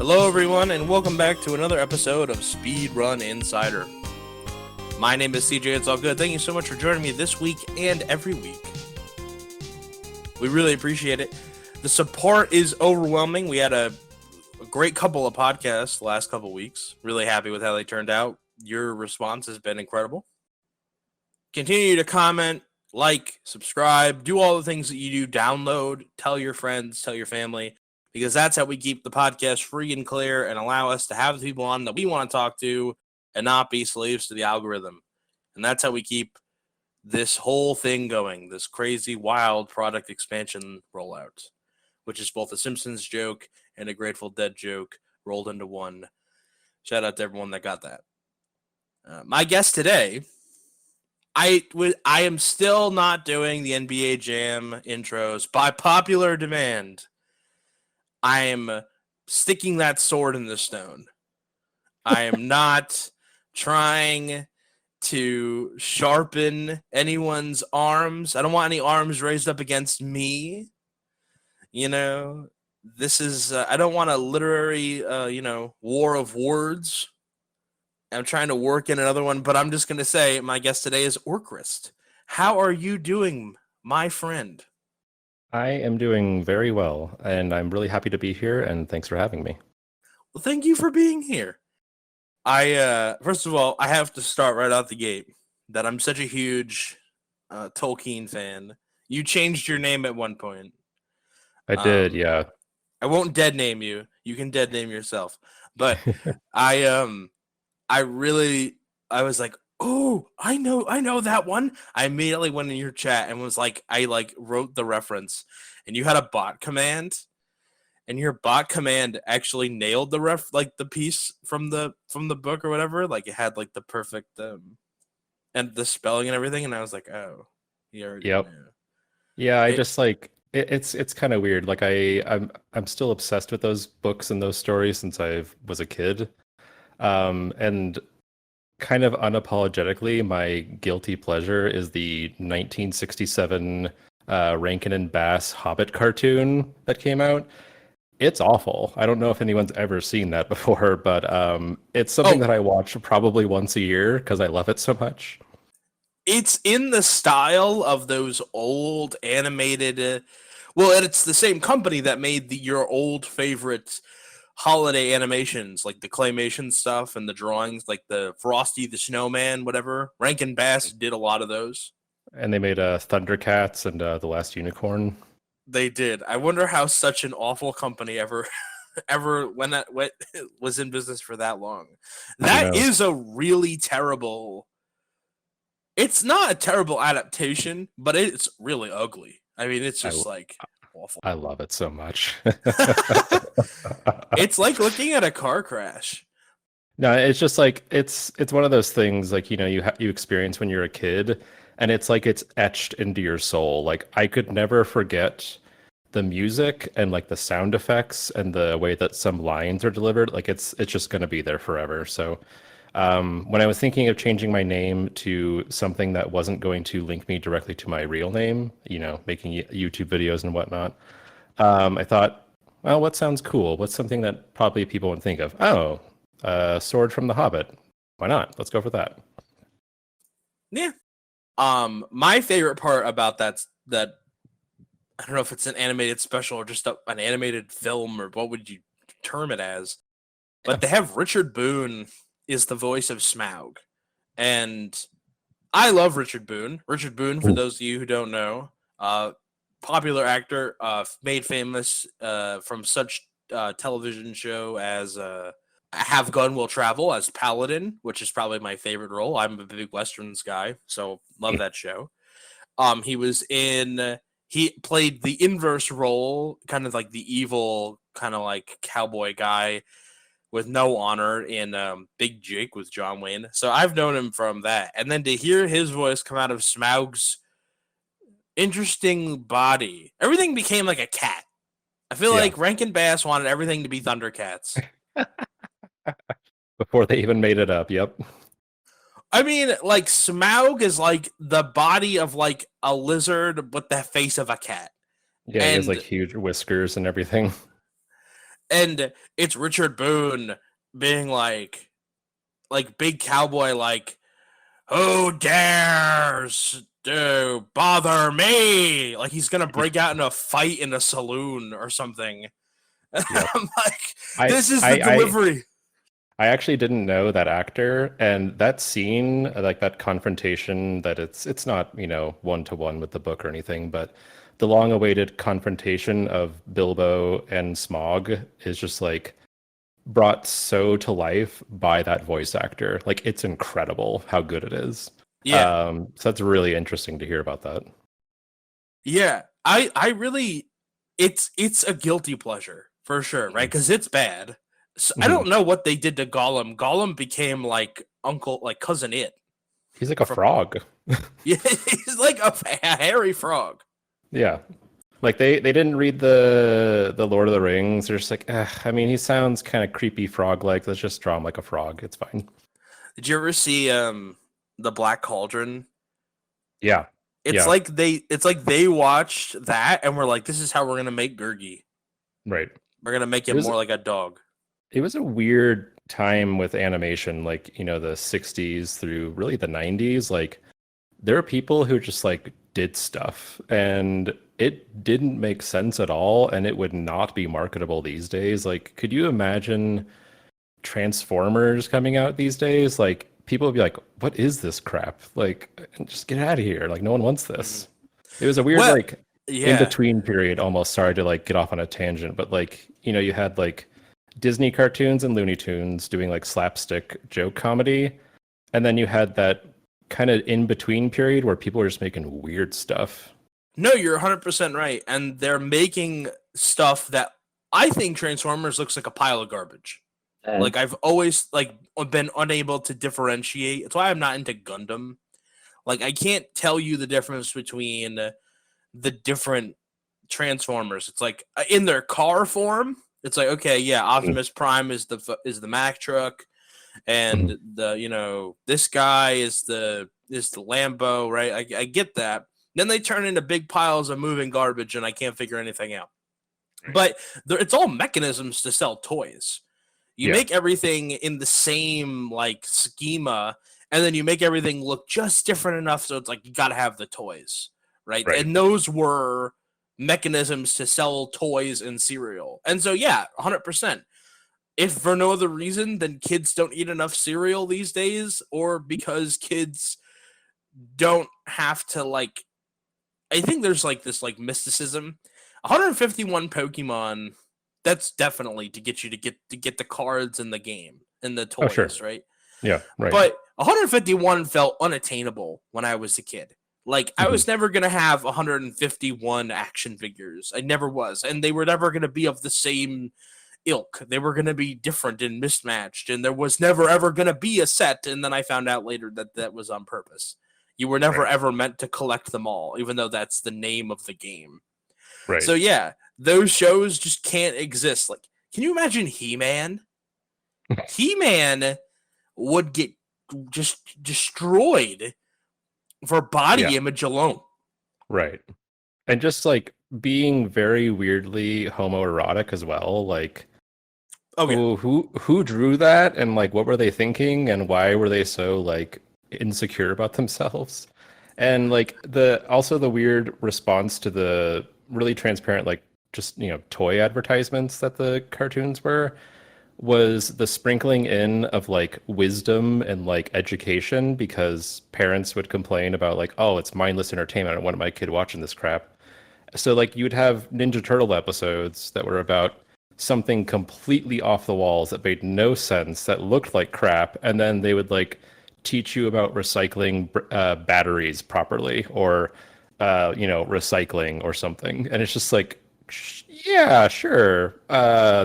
Hello, everyone, and welcome back to another episode of Speedrun Insider. My name is CJitsallGewd. Thank you so much for joining me this week and every week. We really appreciate it. The support is overwhelming. We had a great couple of podcasts the last couple of weeks. Really happy with how they turned out. Your response has been incredible. Continue to comment, like, subscribe, do all the things that you do. Download, tell your friends, tell your family, because that's how we keep the podcast free and clear and allow us to have the people on that we want to talk to and not be slaves to the algorithm. And that's how we keep this whole thing going, this crazy, wild product expansion rollout, which is both a Simpsons joke and a Grateful Dead joke rolled into one. Shout out to everyone that got that. My guest today, I am still not doing the NBA Jam intros by popular demand. I am sticking that sword in the stone. I am not trying to sharpen anyone's arms. I don't want any arms raised up against me. You know, this is, I don't want a literary, war of words. I'm trying to work in another one, but I'm just going to say my guest today is Orcrist. How are you doing, my friend? I am doing very well, and I'm really happy to be here, and thanks for having me. Well, thank you for being here. First of all, I have to start right out the gate that I'm such a huge Tolkien fan. You changed your name at one point. I did, yeah. I won't dead name you. You can dead name yourself. But I was like, oh, I know that one. I immediately went in your chat and was like, I wrote the reference, and you had a bot command, and your bot command actually nailed the piece from the book or whatever. Like it had like the perfect and the spelling and everything, and I was like, oh, you already Yep. knew. Yeah, I just like it's kind of weird. Like I'm still obsessed with those books and those stories since I was a kid. And kind of unapologetically, my guilty pleasure is the 1967 Rankin and Bass Hobbit cartoon that came out. It's awful. I don't know if anyone's ever seen that before, but it's something that I watch probably once a year because I love it so much. It's in the style of those old animated. And it's the same company that made your old favorite holiday animations, like the claymation stuff and the drawings, like the Frosty the Snowman, whatever. Rankin Bass did a lot of those. And they made Thundercats and The Last Unicorn. They did. I wonder how such an awful company ever was in business for that long. That is a really terrible. It's not a terrible adaptation, but it's really ugly. I mean, it's just awful. I love it so much. It's like looking at a car crash. No, it's just like it's one of those things like you experience when you're a kid, and it's like it's etched into your soul. Like I could never forget the music and like the sound effects and the way that some lines are delivered. Like it's just going to be there forever. So when I was thinking of changing my name to something that wasn't going to link me directly to my real name, making YouTube videos and whatnot, I thought, well, what sounds cool? What's something that probably people would think of? Oh, Sword from the Hobbit. Why not? Let's go for that. Yeah. My favorite part about that I don't know if it's an animated special or just an animated film, or what would you term it as, but they have Richard Boone is the voice of Smaug, and I love Richard Boone. Richard Boone, for those of you who don't know, popular actor, made famous from such television show as Have Gun Will Travel as Paladin, which is probably my favorite role. I'm a big Westerns guy, so love that show. He played the inverse role, kind of like the evil, kind of like cowboy guy with no honor in Big Jake with John Wayne. So I've known him from that. And then to hear his voice come out of Smaug's interesting body, everything became like a cat. I feel like Rankin Bass wanted everything to be Thundercats. Before they even made it up, yep. I mean, like, Smaug is like the body of like a lizard with the face of a cat. Yeah, he has like huge whiskers and everything. And it's Richard Boone being like big cowboy, like, who dares to bother me? Like he's gonna break out in a fight in a saloon or something. Yep. I'm like, I this is the I I delivery. I actually didn't know that actor, and that scene, like that confrontation, that it's not, one to one with the book or anything, but the long-awaited confrontation of Bilbo and Smaug is just like brought so to life by that voice actor. Like it's incredible how good it is. Yeah, So that's really interesting to hear about that. yeah. I really, it's a guilty pleasure for sure, right? Because it's bad. So I Mhm. don't know what they did to Gollum. Gollum became like uncle, like cousin it He's like a from. frog. Yeah, he's like a hairy frog. Yeah. Like they didn't read the Lord of the Rings. They're just like, I mean, he sounds kind of creepy frog-like. Let's just draw him like a frog. It's fine. Did you ever see the Black Cauldron? Yeah. It's Yeah. like they watched that and were like, this is how we're gonna make Gurgi. Right. We're gonna make It him was more like a dog. it was a weird time with animation, like, the 60s through really the 90s. Like there are people who just like did stuff and it didn't make sense at all and it would not be marketable these days. Like, could you imagine Transformers coming out these days? Like people would be like, "What is this crap? Like, just get out of here! Like, no one wants Mhm. this." It was a weird Well, like in yeah. between period. Almost sorry to like get off on a tangent, but like you had like Disney cartoons and Looney Tunes doing like slapstick joke comedy, and then you had that kind of in between period where people were just making weird stuff. No, you're 100% right. And they're making stuff that I think Transformers looks like a pile of garbage. Like I've always like been unable to differentiate. That's why I'm not into Gundam. Like I can't tell you the difference between the different Transformers. It's like in their car form, it's like okay, yeah, Mhm. Optimus Prime is the Mack truck, and Mhm. this guy is the Lambo, right? I get that. Then they turn into big piles of moving garbage, and I can't figure anything out. Right. But it's all mechanisms to sell toys. You Yeah. make everything in the same like schema, and then you make everything look just different enough so it's like you got to have the toys, right? Right. And those were mechanisms to sell toys and cereal. And so yeah, 100%. If for no other reason than kids don't eat enough cereal these days, or because kids don't have to like, I think there's like this like mysticism. 151 Pokemon, that's definitely to get you to get the cards in the game and the Oh, sure. toys, right? Yeah. Right. But 151 felt unattainable when I was a kid. Like I Mhm. was never gonna have 151 action figures. I never was, and they were never gonna be of the same ilk. They were gonna be different and mismatched, and there was never ever gonna be a set. And then I found out later that that was on purpose. You were never Right. ever meant to collect them all, even though that's the name of the game. Right. So yeah, those shows just can't exist. Like, can you imagine He-Man? He-Man would get just destroyed for Yeah. body image alone. Right. And just like being very weirdly homoerotic as well. Like, Oh yeah. oh, who drew that, and like what were they thinking, and why were they so like insecure about themselves? And like the weird response to the really transparent like just toy advertisements that the cartoons were was the sprinkling in of like wisdom and like education, because parents would complain about like, oh, it's mindless entertainment. I don't want my kid watching this crap. So like you'd have Ninja Turtle episodes that were about something completely off the walls that made no sense, that looked like crap, and then they would like teach you about recycling batteries properly, or recycling or something. And it's just like, yeah, sure.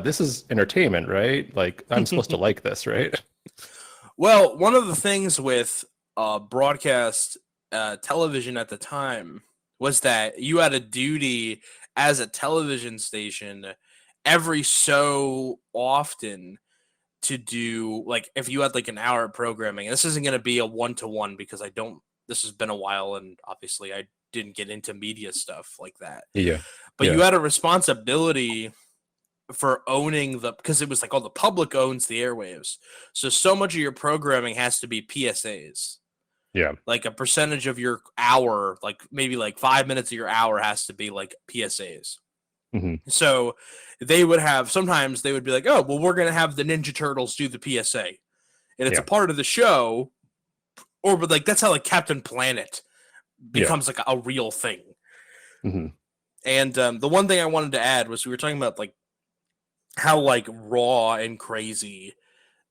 This is entertainment, right? Like I'm supposed to like this, right? Well, one of the things with broadcast television at the time was that you had a duty as a television station every so often to do like if you had like an hour of programming. And this isn't going to be a one to one because I don't. This has been a while, and obviously I didn't get into media stuff like that. Yeah. But Yeah. you had a responsibility for owning because it was like, oh, the public owns the airwaves. So much of your programming has to be PSAs. Yeah. Like a percentage of your hour, like maybe like 5 minutes of your hour has to be like PSAs. Mm-hmm. So sometimes they would be like, oh, well, we're going to have the Ninja Turtles do the PSA. And it's a part of the show. But like, that's how like Captain Planet becomes like a real thing. Mm-hmm. And the one thing I wanted to add was we were talking about like how like raw and crazy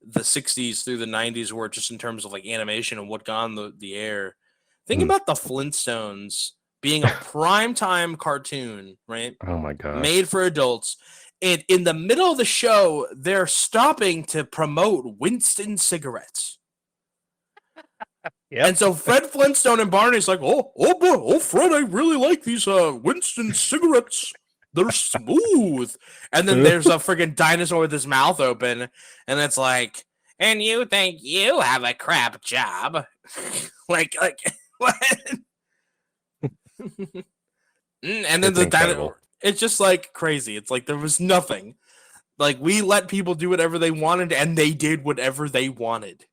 the 60s through the 90s were just in terms of like animation and what got on the air. Think about the Flintstones being a primetime cartoon, right? Oh my gosh. Made for adults. And in the middle of the show, they're stopping to promote Winston cigarettes. Yep. And so Fred Flintstone and Barney's like, oh, Fred, I really like these Winston cigarettes. They're smooth. And then there's a friggin' dinosaur with his mouth open, and it's like, and you think you have a crap job? like what? And then the dinosaur. It's just like crazy. It's like there was nothing. Like we let people do whatever they wanted, and they did whatever they wanted.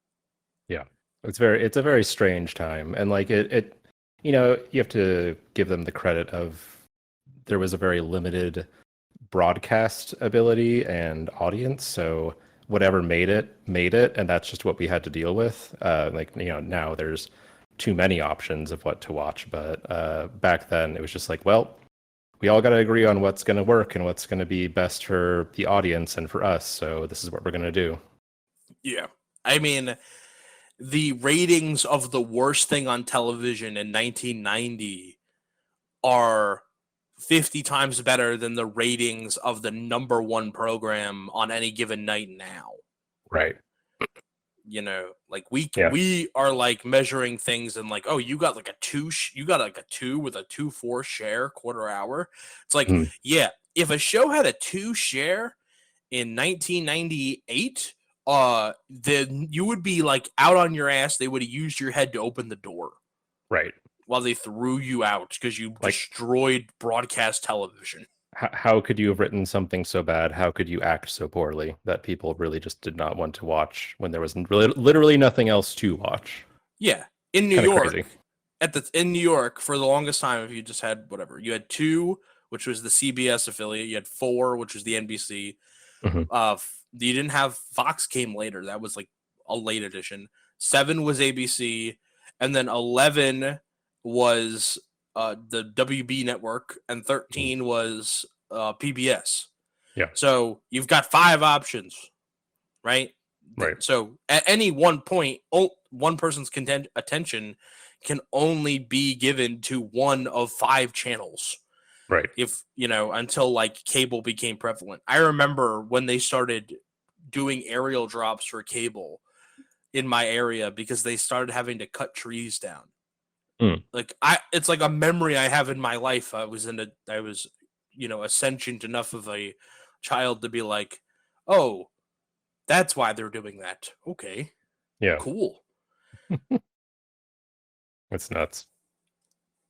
Yeah. It's a very strange time. And like it you have to give them the credit of there was a very limited broadcast ability and audience. So whatever made it, and that's just what we had to deal with. Now there's too many options of what to watch, but back then it was just like, well, we all got to agree on what's going to work and what's going to be best for the audience and for us. So this is what we're going to do. Yeah. I mean, the ratings of the worst thing on television in 1990 are 50 times better than the ratings of the number one program on any given night now. Right. Like we are like measuring things and like, oh, you got like a 2 with a 2.4 share quarter hour. It's like, yeah, if a show had a 2 share in 1998, then you would be like out on your ass. They would have used your head to open the door. Right. While they threw you out because you destroyed broadcast television. How could you have written something so bad? How could you act so poorly that people really just did not want to watch when there was literally nothing else to watch? Yeah, in New York, in New York for the longest time, if you just had whatever, you had 2, which was the CBS affiliate. You had 4, which was the NBC. You didn't have Fox. Came later. That was like a late edition. 7 was ABC, and then 11 was the WB network, and 13 was PBS. Yeah. So you've got 5 options, right? Right. So at any one point, one person's attention can only be given to one of 5 channels. Right. If, until like cable became prevalent. I remember when they started doing aerial drops for cable in my area because they started having to cut trees down. It's like a memory I have in my life. I was sentient enough of a child to be like, oh, that's why they're doing that. Okay. Yeah. Cool. It's nuts.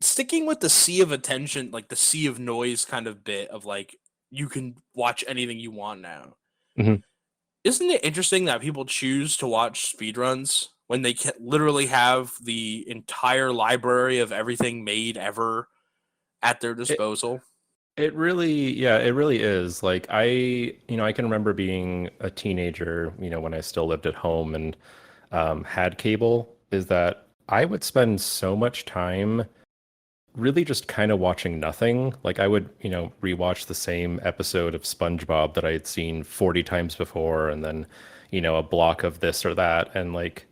Sticking with the sea of attention, like the sea of noise kind of bit of like, you can watch anything you want now. Isn't it interesting that people choose to watch speedruns when they can literally have the entire library of everything made ever at their disposal? It really is. Like I can remember being a teenager, when I still lived at home and had cable, is that I would spend so much time really just kind of watching nothing. Like I would, rewatch the same episode of SpongeBob that I had seen 40 times before, and then, a block of this or that. And like,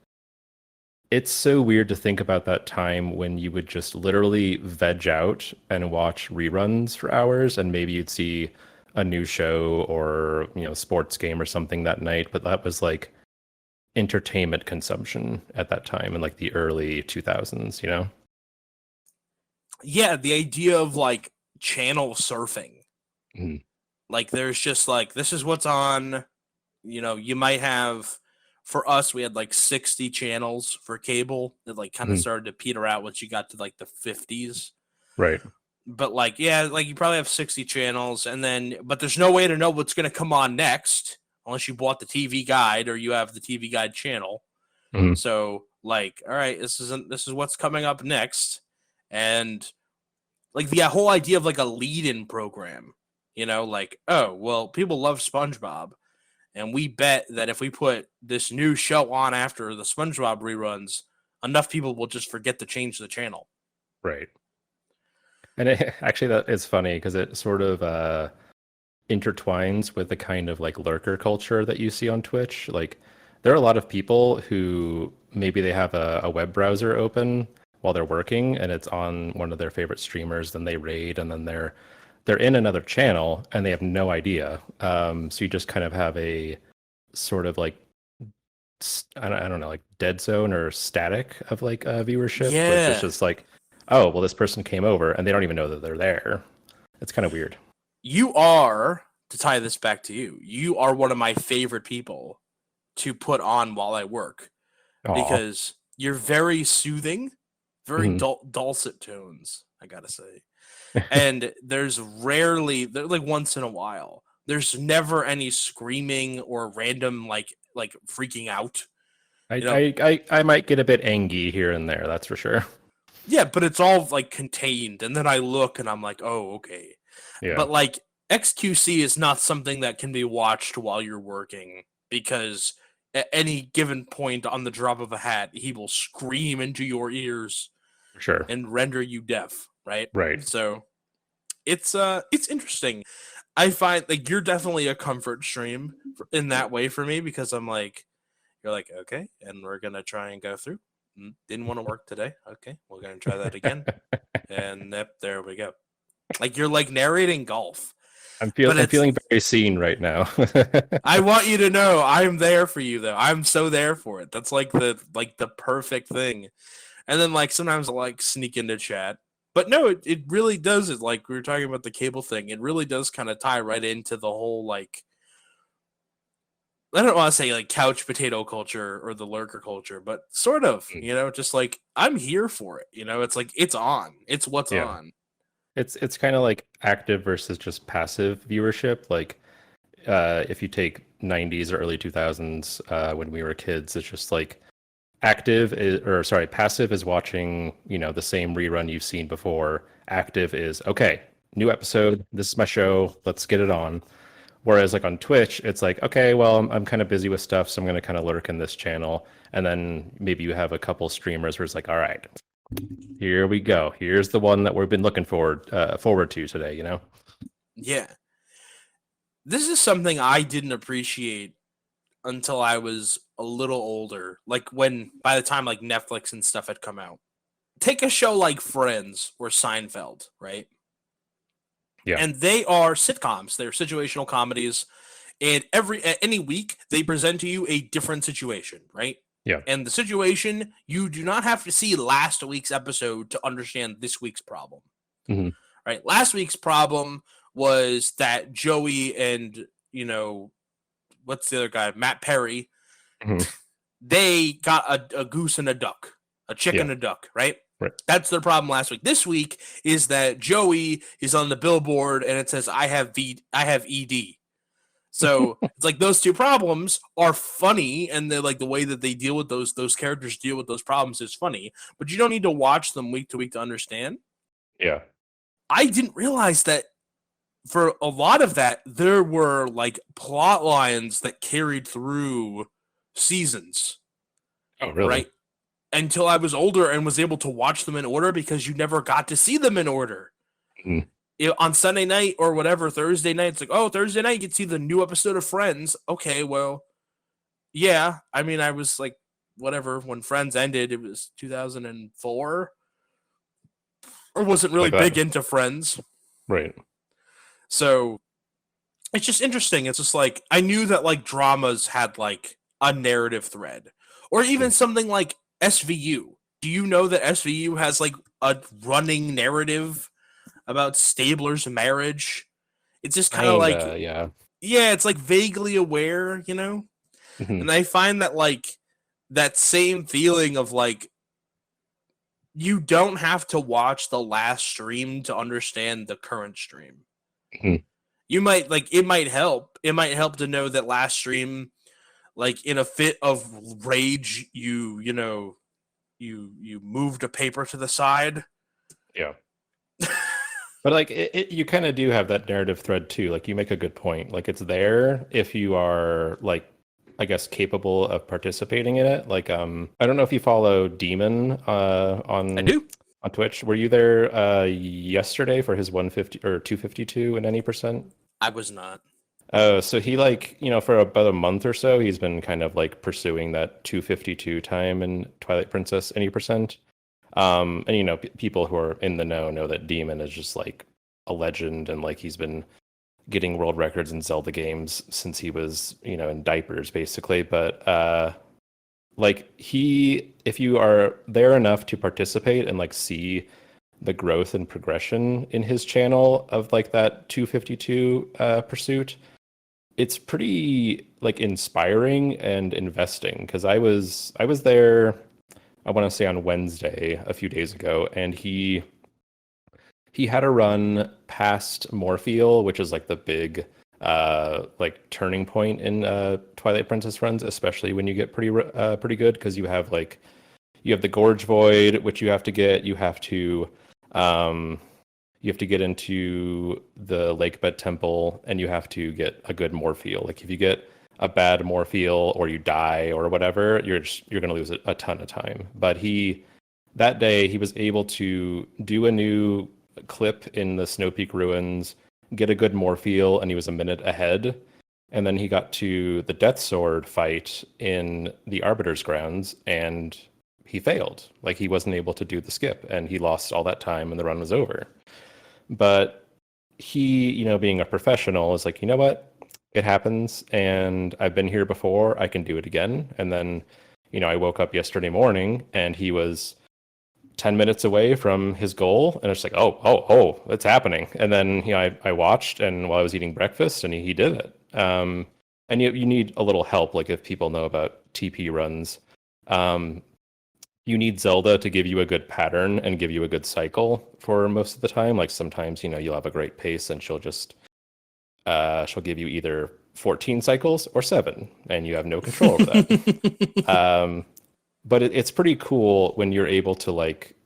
it's so weird to think about that time when you would just literally veg out and watch reruns for hours, and maybe you'd see a new show or, sports game or something that night. But that was like entertainment consumption at that time in like the early 2000s, Yeah, the idea of like channel surfing. Like there's just like, this is what's on, you might have, for us, we had like 60 channels for cable that like kind of started to peter out once you got to like the 50s. Right. But like, yeah, like you probably have 60 channels, and then but there's no way to know what's going to come on next unless you bought the TV Guide or you have the TV Guide channel. Mhm. So like, all right, this is what's coming up next, and like the whole idea of like a lead-in program, like, oh well, people love SpongeBob, and we bet that if we put this new show on after the SpongeBob reruns, enough people will just forget to change the channel. Right. And actually, that is funny because it sort of intertwines with the kind of like lurker culture that you see on Twitch. Like, there are a lot of people who maybe they have a web browser open while they're working, and it's on one of their favorite streamers. Then they raid, and then they're in another channel, and they have no idea. So you just kind of have a sort of like I don't know, like dead zone or static of like viewership, which is Yeah. just like, oh, well, this person came over and they don't even know that they're there. It's kind of weird. You are, to tie this back to you, you are one of my favorite people to put on while I work Aw. because you're very soothing, very Mhm. dulcet tones, I gotta say. And there's rarely, like once in a while, there's never any screaming or random like freaking out. You know, I might get a bit angry here and there, that's for sure. yeah, but it's all like contained. And then I look and I'm like, oh, okay. Yeah, But like XQC is not something that can be watched while you're working because at any given point on the drop of a hat, he will scream into your ears for sure. and render you deaf, right? Right. So it's interesting. I find like you're definitely a comfort stream in that way for me because I'm like, you're like, okay, and we're gonna try and go through. Didn't want to work today. Okay, we're gonna try that again. And yep, there we go. Like you're like narrating golf. But I'm it's feeling very seen right now. I want you to know I'm there for you though. I'm so there for it. That's like the perfect thing. And then like sometimes I like sneak into chat. But no, it really does it like we were talking about the cable thing. It really does kind of tie right into the whole like I don't want to say like couch potato culture or the lurker culture, but sort of, just like I'm here for it. It's like it's on. It's what's Yeah. on. It's kind of like active versus just passive viewership. Like if you take 90s or early 2000s when we were kids, it's just like passive is watching, the same rerun you've seen before. Active is, okay, new episode, this is my show, let's get it on. Whereas like on Twitch, it's like, okay, well, I'm kind of busy with stuff, so I'm going to kind of lurk in this channel. And then maybe you have a couple streamers where it's like, all right, here we go. Here's the one that we've been looking forward to today. Yeah. This is something I didn't appreciate until I was a little older. Like when by the time like Netflix and stuff had come out. Take a show like Friends or Seinfeld, right? Yeah. And they are sitcoms. They're situational comedies. And any week they present to you a different situation, right? Yeah. And the situation, you do not have to see last week's episode to understand this week's problem. Mm-hmm. Right? Last week's problem was that Joey and, what's the other guy? Matt Perry. Mm-hmm. They got a goose and a duck, a chicken and a duck, right? Right. That's their problem last week. This week is that Joey is on the billboard and it says I have ED. So it's like those two problems are funny, and they're like the way that they deal with those characters deal with those problems is funny, but you don't need to watch them week to week to understand. Yeah. I didn't realize that for a lot of that, there were like plot lines that carried through seasons. Oh, really? Right? Until I was older and was able to watch them in order because you never got to see them in order. Mm. On Sunday night or whatever, Thursday night, it's like, oh, Thursday night you can see the new episode of Friends. Okay, well, yeah. I mean, I was like, whatever, when Friends ended, it was 2004. Or wasn't really big into Friends. Right. So it's just interesting. It's just like, I knew that like dramas had like a narrative thread. Or even something like SVU. Do you know that SVU has like a running narrative about Stabler's marriage? It's just kind of like, yeah, it's like vaguely aware, Mm-hmm. And I find that like that same feeling of like you don't have to watch the last stream to understand the current stream. Mhm. You might it might help. It might help to know that last stream, like in a fit of rage, you moved a paper to the side. Yeah. But like you kind of do have that narrative thread too. Like you make a good point. Like it's there if you are like I guess capable of participating in it. Like I don't know if you follow Demon I do. on Twitch. Were you there yesterday for his 150 or 252 in any percent? I was not. Oh, so he like, for about a month or so, he's been kind of like pursuing that 252 time in Twilight Princess any percent. And people who are in the know that Demon is just like a legend, and like he's been getting world records in Zelda games since he was, in diapers basically. But like if you are there enough to participate and like see the growth and progression in his channel of like that 252 pursuit, it's pretty like inspiring and investing, because I was there, I want to say on Wednesday a few days ago, and he had a run past Morpheal, which is like the big like turning point in Twilight Princess runs, especially when you get pretty good, because you have the Gorge Void, which you have to get. Um you have to get into the Lakebed Temple, and you have to get a good Morpheal. Like if you get a bad Morpheal or you die or whatever, you're going to lose a ton of time. But that day he was able to do a new clip in the Snow Peak ruins, get a good Morpheal, and he was a minute ahead. And then he got to the Death Sword fight in the Arbiter's Grounds, and he failed. Like he wasn't able to do the skip, and he lost all that time, and the run was over. But he, being a professional, is like, you know what? It happens, and I've been here before. I can do it again. And then, I woke up yesterday morning, and he was 10 minutes away from his goal, and it's like, oh, it's happening. And then, I watched, and while I was eating breakfast, and he did it. And you need a little help, like if people know about TP runs. You need Zelda to give you a good pattern and give you a good cycle for most of the time. Like sometimes, you'll have a great pace, and she'll give you either 14 cycles or 7, and you have no control over that. But it's pretty cool when you're able to like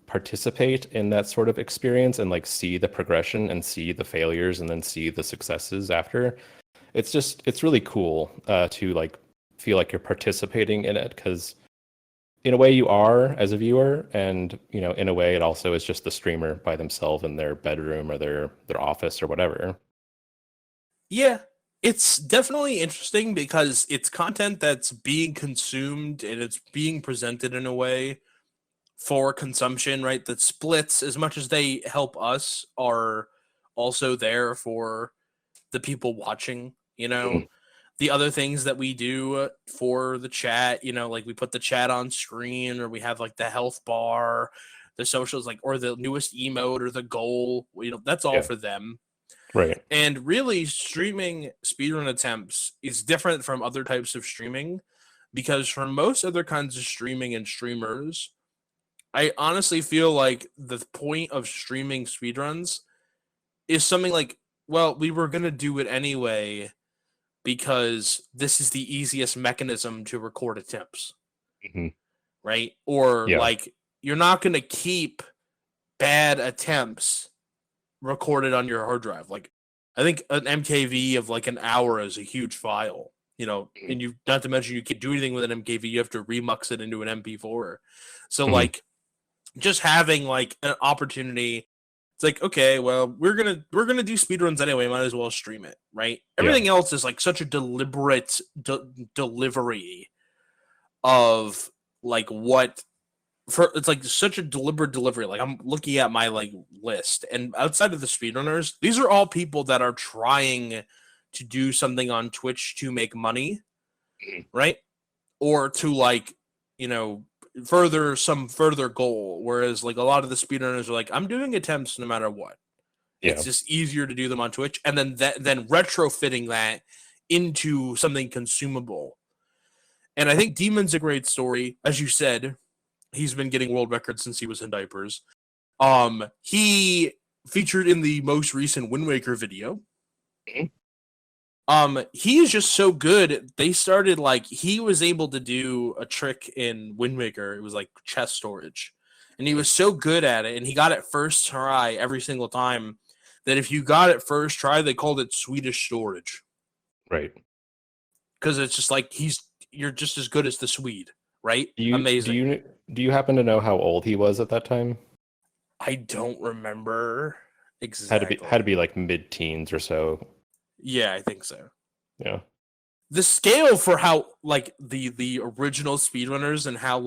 participate in that sort of experience and like see the progression and see the failures and then see the successes after. It's really cool to like feel like you're participating in it, because in a way you are as a viewer, and in a way it also is just the streamer by themselves in their bedroom or their office or whatever. Yeah, it's definitely interesting because it's content that's being consumed and it's being presented in a way for consumption, right? That splits, as much as they help us, are also there for the people watching, Mhm. the other things that we do for the chat, like we put the chat on screen, or we have like the health bar, the socials, like, or the newest emote or the goal, that's all Yeah, for them. right. And really, streaming speedrun attempts is different from other types of streaming, because for most other kinds of streaming and streamers, I honestly feel like the point of streaming speedruns is something like, well, we were going to do it anyway because this is the easiest mechanism to record attempts, Mhm. right? Or Yeah. like, you're not going to keep bad attempts recorded on your hard drive. Like, I think an MKV of like an hour is a huge file, Mhm. and you, not to mention, you can't do anything with an MKV. You have to remux it into an MP4. So Mhm. like, just having like an opportunity, it's like, okay, well, we're gonna do speedruns anyway, might as well stream it, right? Yeah. Everything else is like such a deliberate delivery of like what, for it's like such a deliberate delivery. Like, I'm looking at my like list, and outside of the speedrunners, these are all people that are trying to do something on Twitch to make money, Mhm. right? Or to like, you know, further goal. Whereas like a lot of the speedrunners are like, I'm doing attempts no matter what. It's Yeah. just easier to do them on Twitch, and then retrofitting that into something consumable. And I think Demon's a great story, as you said. He's been getting world records since he was in diapers. He featured in the most recent Wind Waker video. He is just so good. They started he was able to do a trick in Wind Waker. It was like chest storage, and he was so good at it, and he got it first try every single time. That if you got it first try, they called it Swedish storage. Right. Because it's just you're just as good as the Swede, right? Amazing. Do you happen to know how old he was at that time? I don't remember exactly. Had to be like mid-teens or so. Yeah, I think so. Yeah. The scale for how the original speedrunners and how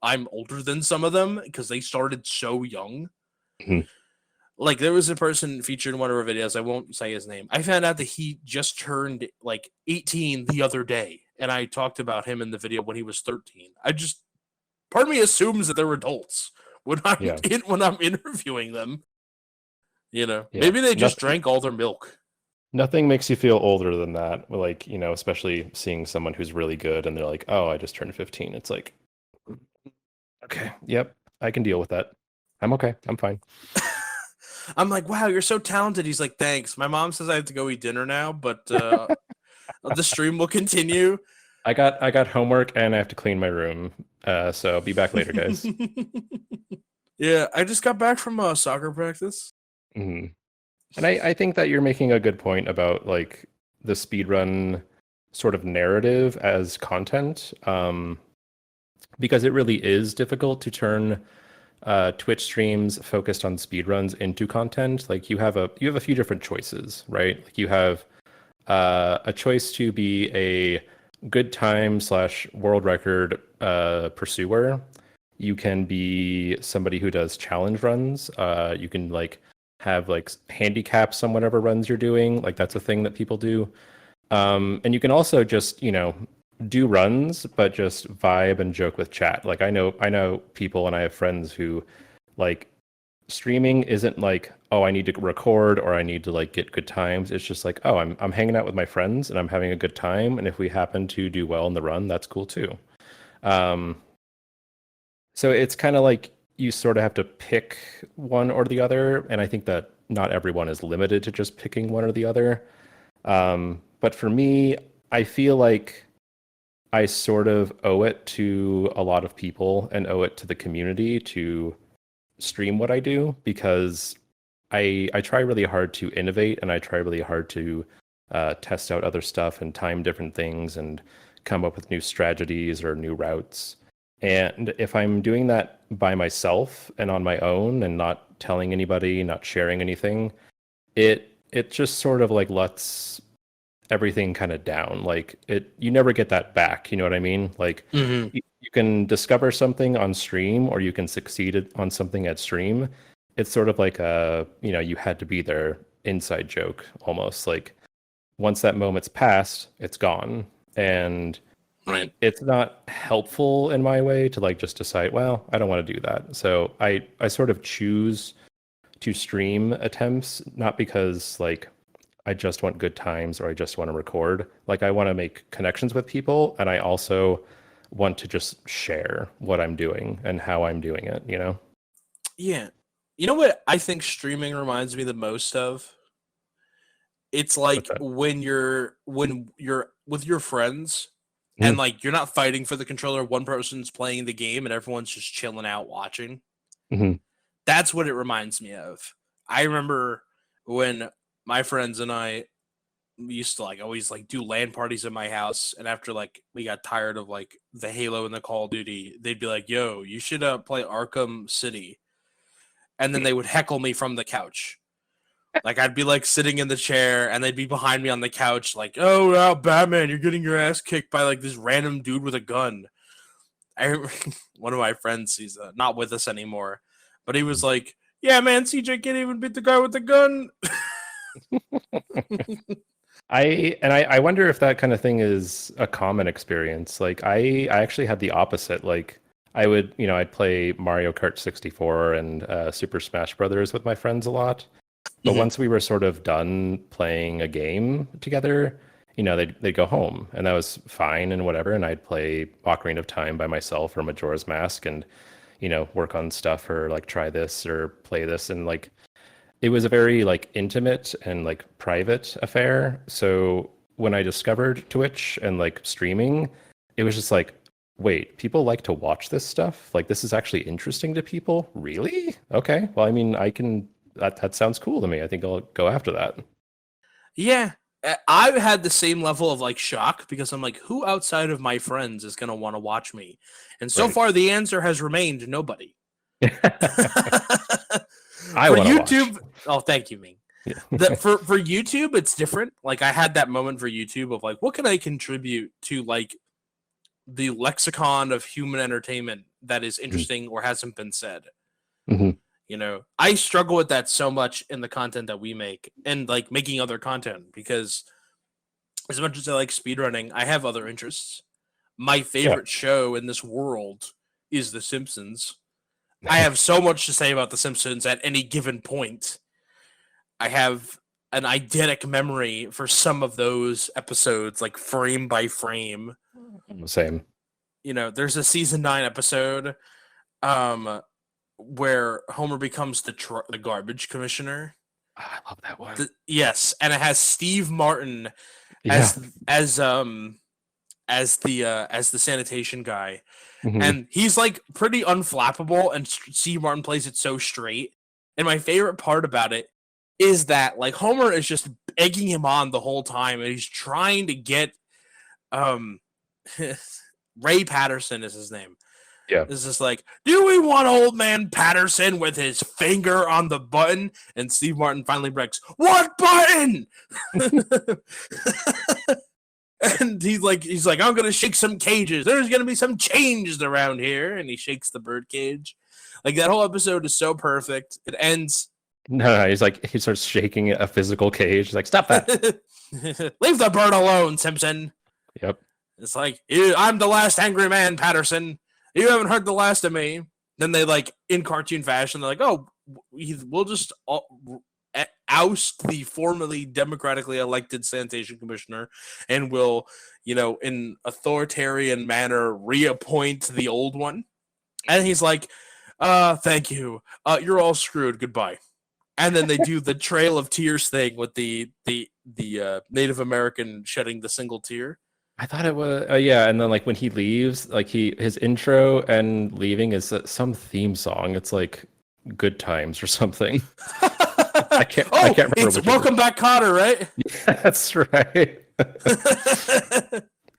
I'm older than some of them because they started so young. Mhm. There was a person featured in one of our videos. I won't say his name. I found out that he just turned 18 the other day, and I talked about him in the video when he was 13. Part of me assumes that they're adults when I'm interviewing them. Maybe they just drank all their milk. Nothing makes you feel older than that. Especially seeing someone who's really good and they're like, "Oh, I just turned 15." It's like, okay, yep, I can deal with that. I'm okay. I'm fine. I'm like, wow, you're so talented. He's like, thanks. My mom says I have to go eat dinner now, but the stream will continue. I got homework and I have to clean my room. So I'll be back later, guys. Yeah, I just got back from soccer practice. Mm-hmm. And I think that you're making a good point about the speedrun sort of narrative as content, because it really is difficult to turn Twitch streams focused on speedruns into content. You have a few different choices, right? You have a choice to be a good time / world record pursuer. You can be somebody who does challenge runs. You can have handicaps on whatever runs you're doing. That's a thing that people do. And you can also just do runs, but just vibe and joke with chat. I know people, and I have friends who streaming isn't oh, I need to record or I need to get good times. It's just oh, I'm hanging out with my friends and I'm having a good time, and if we happen to do well in the run, that's cool too. So it's kind of you sort of have to pick one or the other, and I think that not everyone is limited to just picking one or the other. But for me, I feel I sort of owe it to a lot of people and owe it to the community to stream what I do, because I try really hard to innovate, and I try really hard to test out other stuff and time different things and come up with new strategies or new routes. And if I'm doing that by myself and on my own and not telling anybody, not sharing anything, it just sort of lets everything kind of down. You never get that back, you know what I mean? You can discover something on stream, or you can succeed on something at stream. It's sort of you had to be there inside joke almost. Once that moment's passed, it's gone. And right, it's not helpful in my way to just decide, well, I don't want to do that. So I sort of choose to stream attempts, not because I just want good times or I just want to record. I want to make connections with people, and I also want to just share what I'm doing and how I'm doing it, Yeah. You know what I think streaming reminds me the most of? It's when you're with your friends and you're not fighting for the controller, one person's playing the game and everyone's just chilling out watching. Mm-hmm. That's what it reminds me of. I remember when my friends and I used to always do LAN parties at my house, and after we got tired of the Halo and the Call of Duty, they'd be like, yo, you should play Arkham City. And then they would heckle me from the couch. I'd be sitting in the chair and they'd be behind me on the couch oh, wow, Batman, you're getting your ass kicked by this random dude with a gun. One of my friends, he's not with us anymore, but he was yeah, man, CJ can't even beat the guy with the gun. I wonder if that kind of thing is a common experience. I actually had the opposite. I would, I'd play Mario Kart 64 and Super Smash Brothers with my friends a lot. But once we were sort of done playing a game together, they'd go home, and that was fine and whatever. And I'd play Ocarina of Time by myself or Majora's Mask, and work on stuff or like try this or play this, and like it was a very like intimate and like private affair. So when I discovered Twitch and like streaming, it was just like, wait, people like to watch this stuff? Like this is actually interesting to people? Really? Okay. Well, I mean, that sounds cool to me. I think I'll go after that. Yeah. I've had the same level of like shock because I'm like, who outside of my friends is going to want to watch me? And so far the answer has remained nobody. I for want YouTube. Watch. Oh, thank you, Ming. Yeah. For YouTube, it's different. Like I had that moment for YouTube of like, what can I contribute to like the lexicon of human entertainment that is interesting or hasn't been said? Mm-hmm. I struggle with that so much in the content that we make and like making other content because as much as I like speedrunning, I have other interests. My favorite show in this world is The Simpsons. I have so much to say about The Simpsons at any given point. I have an eidetic memory for some of those episodes, like frame by frame. Same. There's a season 9 episode where Homer becomes the garbage commissioner. Oh, I love that one. Yes, and it has Steve Martin as the sanitation guy. Mm-hmm. And he's like pretty unflappable, and Steve Martin plays it so straight. And my favorite part about it is that like Homer is just egging him on the whole time, and he's trying to get Ray Patterson is his name. Yeah. It's just like, do we want old man Patterson with his finger on the button? And Steve Martin finally breaks, what button? And he's like, I'm gonna shake some cages. There's gonna be some changes around here, and he shakes the bird cage. Like that whole episode is so perfect. It ends. No, he's like he starts shaking a physical cage. He's like, stop that! Leave the bird alone, Simpson. Yep. It's like I'm the last angry man, Patterson. You haven't heard the last of me. Then they like in cartoon fashion, they're like, oh, we'll just oust the formerly democratically elected sanitation commissioner and will, in authoritarian manner, reappoint the old one. And he's like, thank you. You're all screwed. Goodbye. And then they do the Trail of Tears thing with the Native American shedding the single tear. I thought it was and then like when he leaves, like his intro and leaving is some theme song. It's like Good Times or something. I can't remember. It's Welcome Back, Kotter, right? Yeah, that's right.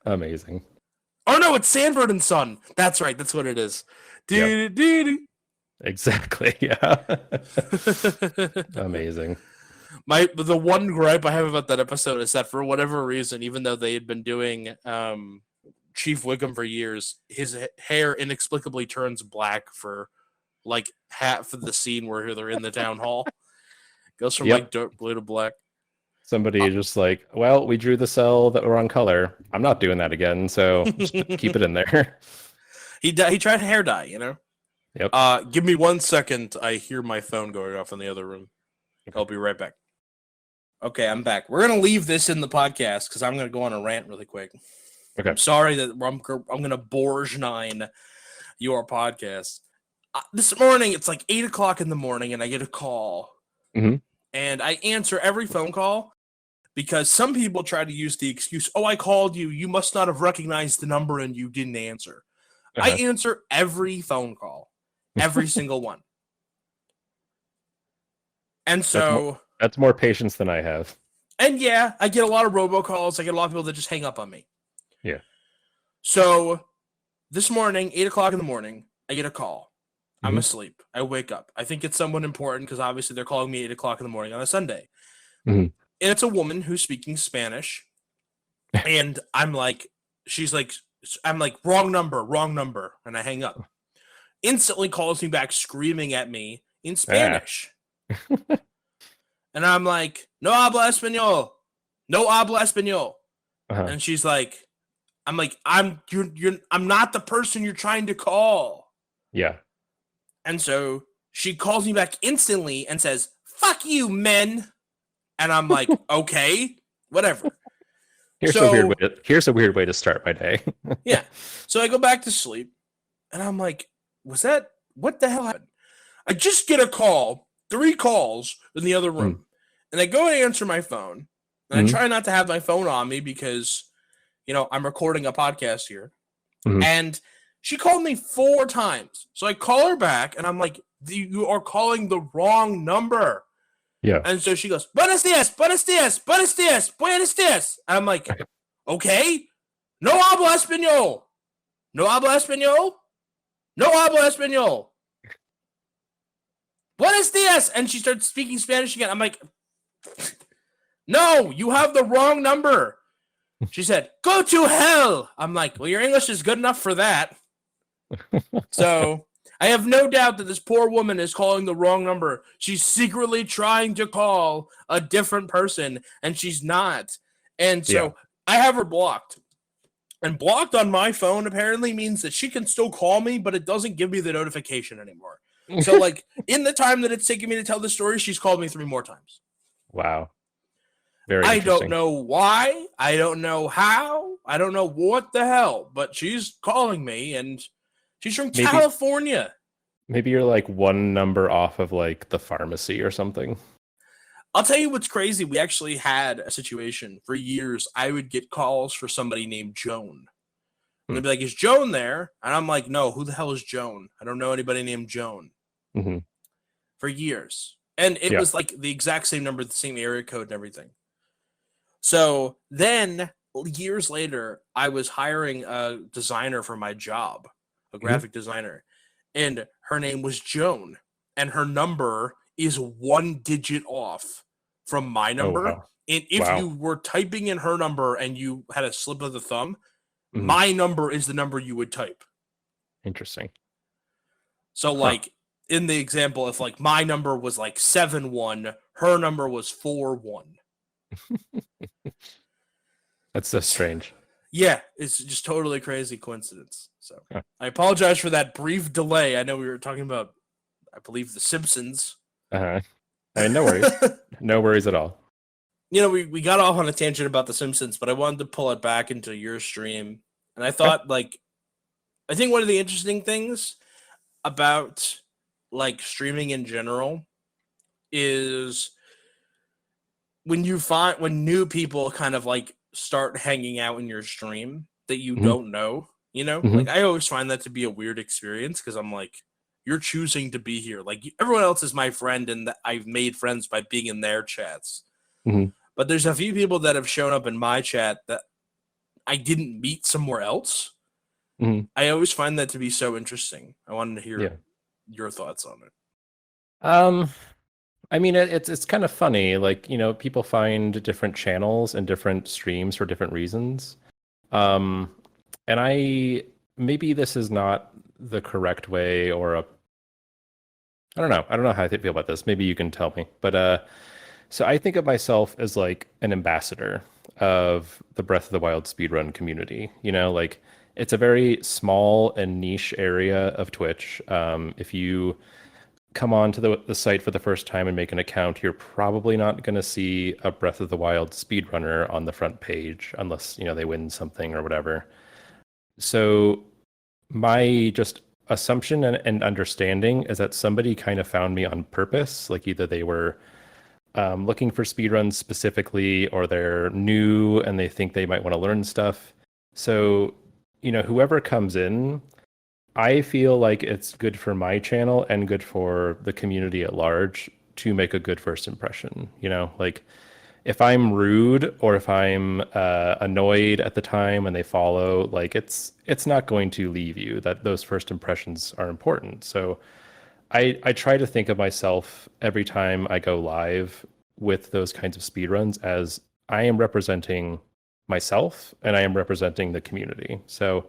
Amazing. Oh no, it's Sanford and Son. That's right. That's what it is. Exactly. Yeah. Amazing. The one gripe I have about that episode is that for whatever reason, even though they had been doing Chief Wiggum for years, his hair inexplicably turns black for like half of the scene where they're in the town hall. Goes from like dark blue to black. Somebody just like, well, we drew the cell that were on color. I'm not doing that again, so just keep it in there. He tried hair dye, Yep. Give me 1 second. I hear my phone going off in the other room. I'll be right back. Okay, I'm back. We're gonna leave this in the podcast because I'm gonna go on a rant really quick. Okay. I'm sorry that I'm gonna Borg9 your podcast. This morning it's like 8:00 in the morning, and I get a call, and I answer every phone call because some people try to use the excuse, "Oh, I called you. You must not have recognized the number, and you didn't answer." I answer every phone call, every single one. And so that's more patience than I have. And yeah, I get a lot of robocalls. I get a lot of people that just hang up on me. Yeah. So this morning, 8:00 in the morning, I get a call. I'm asleep. I wake up. I think it's someone important because obviously they're calling me 8:00 in the morning on a Sunday. And it's a woman who's speaking Spanish. And I'm like, wrong number. And I hang up. Instantly calls me back screaming at me in Spanish. And I'm like, no habla español. And she's like, I'm not the person you're trying to call. Yeah. And so she calls me back instantly and says, fuck you, men. And I'm like, okay, whatever. So here's a weird way to start my day. yeah, so I go back to sleep, and I'm like, what the hell happened? I just get a call, 3 calls in the other Mm, room, and I go and answer my phone, and I mm, try not to have my phone on me because I'm recording a podcast here, mm. and she called me 4 times. So I call her back, and I'm like, you are calling the wrong number. Yeah. And so she goes, buenos dias, buenos dias, buenos dias, buenos dias. And I'm like, okay, no hablo español. No hablo español. No hablo español. Buenos dias. And she starts speaking Spanish again. I'm like, no, you have the wrong number. She said, go to hell. I'm like, well, your English is good enough for that. So I have no doubt that this poor woman is calling the wrong number. She's secretly trying to call a different person, and she's not. And so Yeah. I have her blocked. And blocked on my phone apparently means that she can still call me, but it doesn't give me the notification anymore. So, like, in the time that it's taken me to tell the story, she's called me 3 more times. Wow. Very I don't interesting. know why. I don't know how. I don't know what the hell, but she's calling me, and she's from Maybe California. maybe you're like one number off of like the pharmacy or something. I'll tell you what's crazy. We actually had a situation for years. I would get calls for somebody named Joan. And they'd be like, is Joan there? And I'm like, no, who the hell is Joan? I don't know anybody named Joan. Mm-hmm. For years. And it Yeah. was like the exact same number, the same area code and everything. So then years later, I was hiring a designer for my job, a graphic designer. And her name was Joan. And her number is 1 digit off from my Oh number. wow. And if Wow. you were typing in her number and you had a slip of the thumb, Mhm. my number is the number you would type. Interesting. So like in the example, if like my number was like 7-1, her number was 4-1. That's so strange. Yeah, it's just totally crazy coincidence. So Huh. I apologize for that brief delay. I know we were talking about, I believe, The Simpsons. Uh-huh. I mean, no worries. No worries at all. We got off on a tangent about The Simpsons, but I wanted to pull it back into your stream. And I thought, I think one of the interesting things about like streaming in general is when new people kind of like start hanging out in your stream that you don't know, like I always find that to be a weird experience because I'm like, you're choosing to be here. Like everyone else is my friend and I've made friends by being in their chats. But there's a few people that have shown up in my chat that I didn't meet somewhere else. I always find that to be so interesting. I wanted to hear your thoughts on it. I mean, it's kind of funny. Like, people find different channels and different streams for different reasons. And maybe this is not the correct way I don't know. I don't know how I feel about this. Maybe you can tell me. But so I think of myself as like an ambassador of the Breath of the Wild speedrun community. Like it's a very small and niche area of Twitch. If you come on to the site for the first time and make an account, you're probably not going to see a Breath of the Wild speedrunner on the front page unless, they win something or whatever. So my just assumption and understanding is that somebody kind of found me on purpose. Like either they were looking for speedruns specifically or they're new and they think they might want to learn stuff. So, whoever comes in, I feel like it's good for my channel and good for the community at large to make a good first impression. Like if I'm rude or if I'm annoyed at the time and they follow, like it's not going to leave you. That those first impressions are important. So I try to think of myself every time I go live with those kinds of speedruns as I am representing myself and I am representing the community. So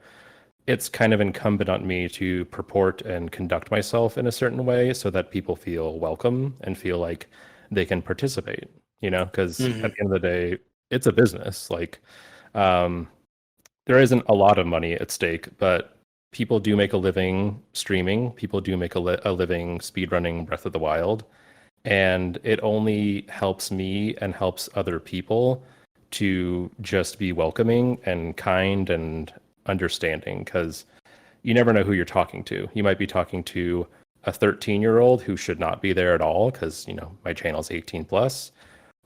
it's kind of incumbent on me to purport and conduct myself in a certain way so that people feel welcome and feel like they can participate, because at the end of the day, it's a business. Like, there isn't a lot of money at stake, but people do make a living streaming. People do make a living speedrunning Breath of the Wild. And it only helps me and helps other people to just be welcoming and kind and understanding, because you never know who you're talking to. You might be talking to a 13-year-old who should not be there at all because, my channel's 18 plus,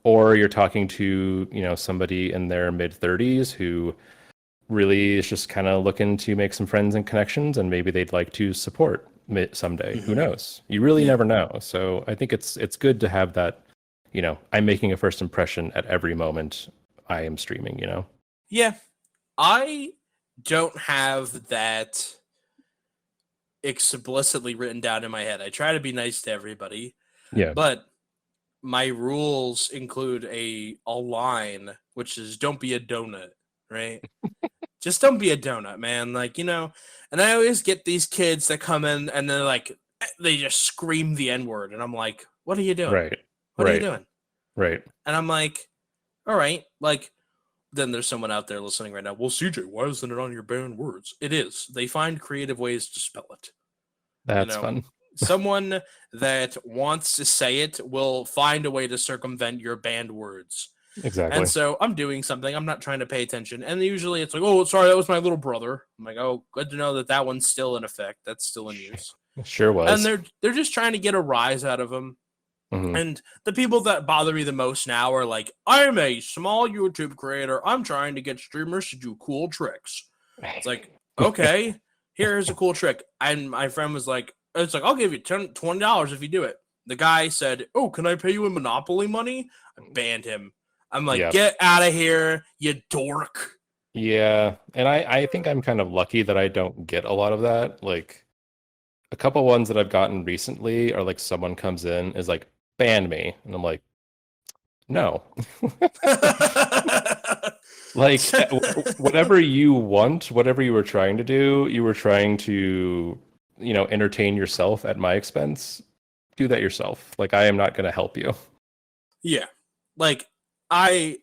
or you're talking to, somebody in their mid 30s who really is just kind of looking to make some friends and connections, and maybe they'd like to support someday. Who knows? You really never know. So I think it's good to have that, I'm making a first impression at every moment I am streaming, Yeah. I don't have that explicitly written down in my head. I try to be nice to everybody. Yeah. But my rules include a line, which is don't be a donut, right? Just don't be a donut, man. Like, and I always get these kids that come in and they're like, they just scream the N-word. And I'm like, what are you doing? Right. What are you doing? Right. And I'm like, all right. Like, then there's someone out there listening right now. Well, CJ, why isn't it on your banned words? It is. They find creative ways to spell it. That's fun. Someone that wants to say it will find a way to circumvent your banned words. Exactly. And so I'm doing something. I'm not trying to pay attention. And usually it's like, oh, sorry, that was my little brother. I'm like, oh, good to know that one's still in effect. That's still in use. Sure was. And they're just trying to get a rise out of them. Mm-hmm. And the people that bother me the most now are like, I'm a small YouTube creator. I'm trying to get streamers to do cool tricks. It's like, okay, here's a cool trick. And my friend was like, it's like, I'll give you $20 if you do it. The guy said, oh, can I pay you in Monopoly money? I banned him. I'm like, Get out of here, you dork. Yeah. And I think I'm kind of lucky that I don't get a lot of that. Like, a couple ones that I've gotten recently are like someone comes in, is like, ban me. And I'm like, no. Like, whatever you want, whatever you were trying to do, you were trying to, entertain yourself at my expense. Do that yourself. Like, I am not going to help you. Yeah. Like, I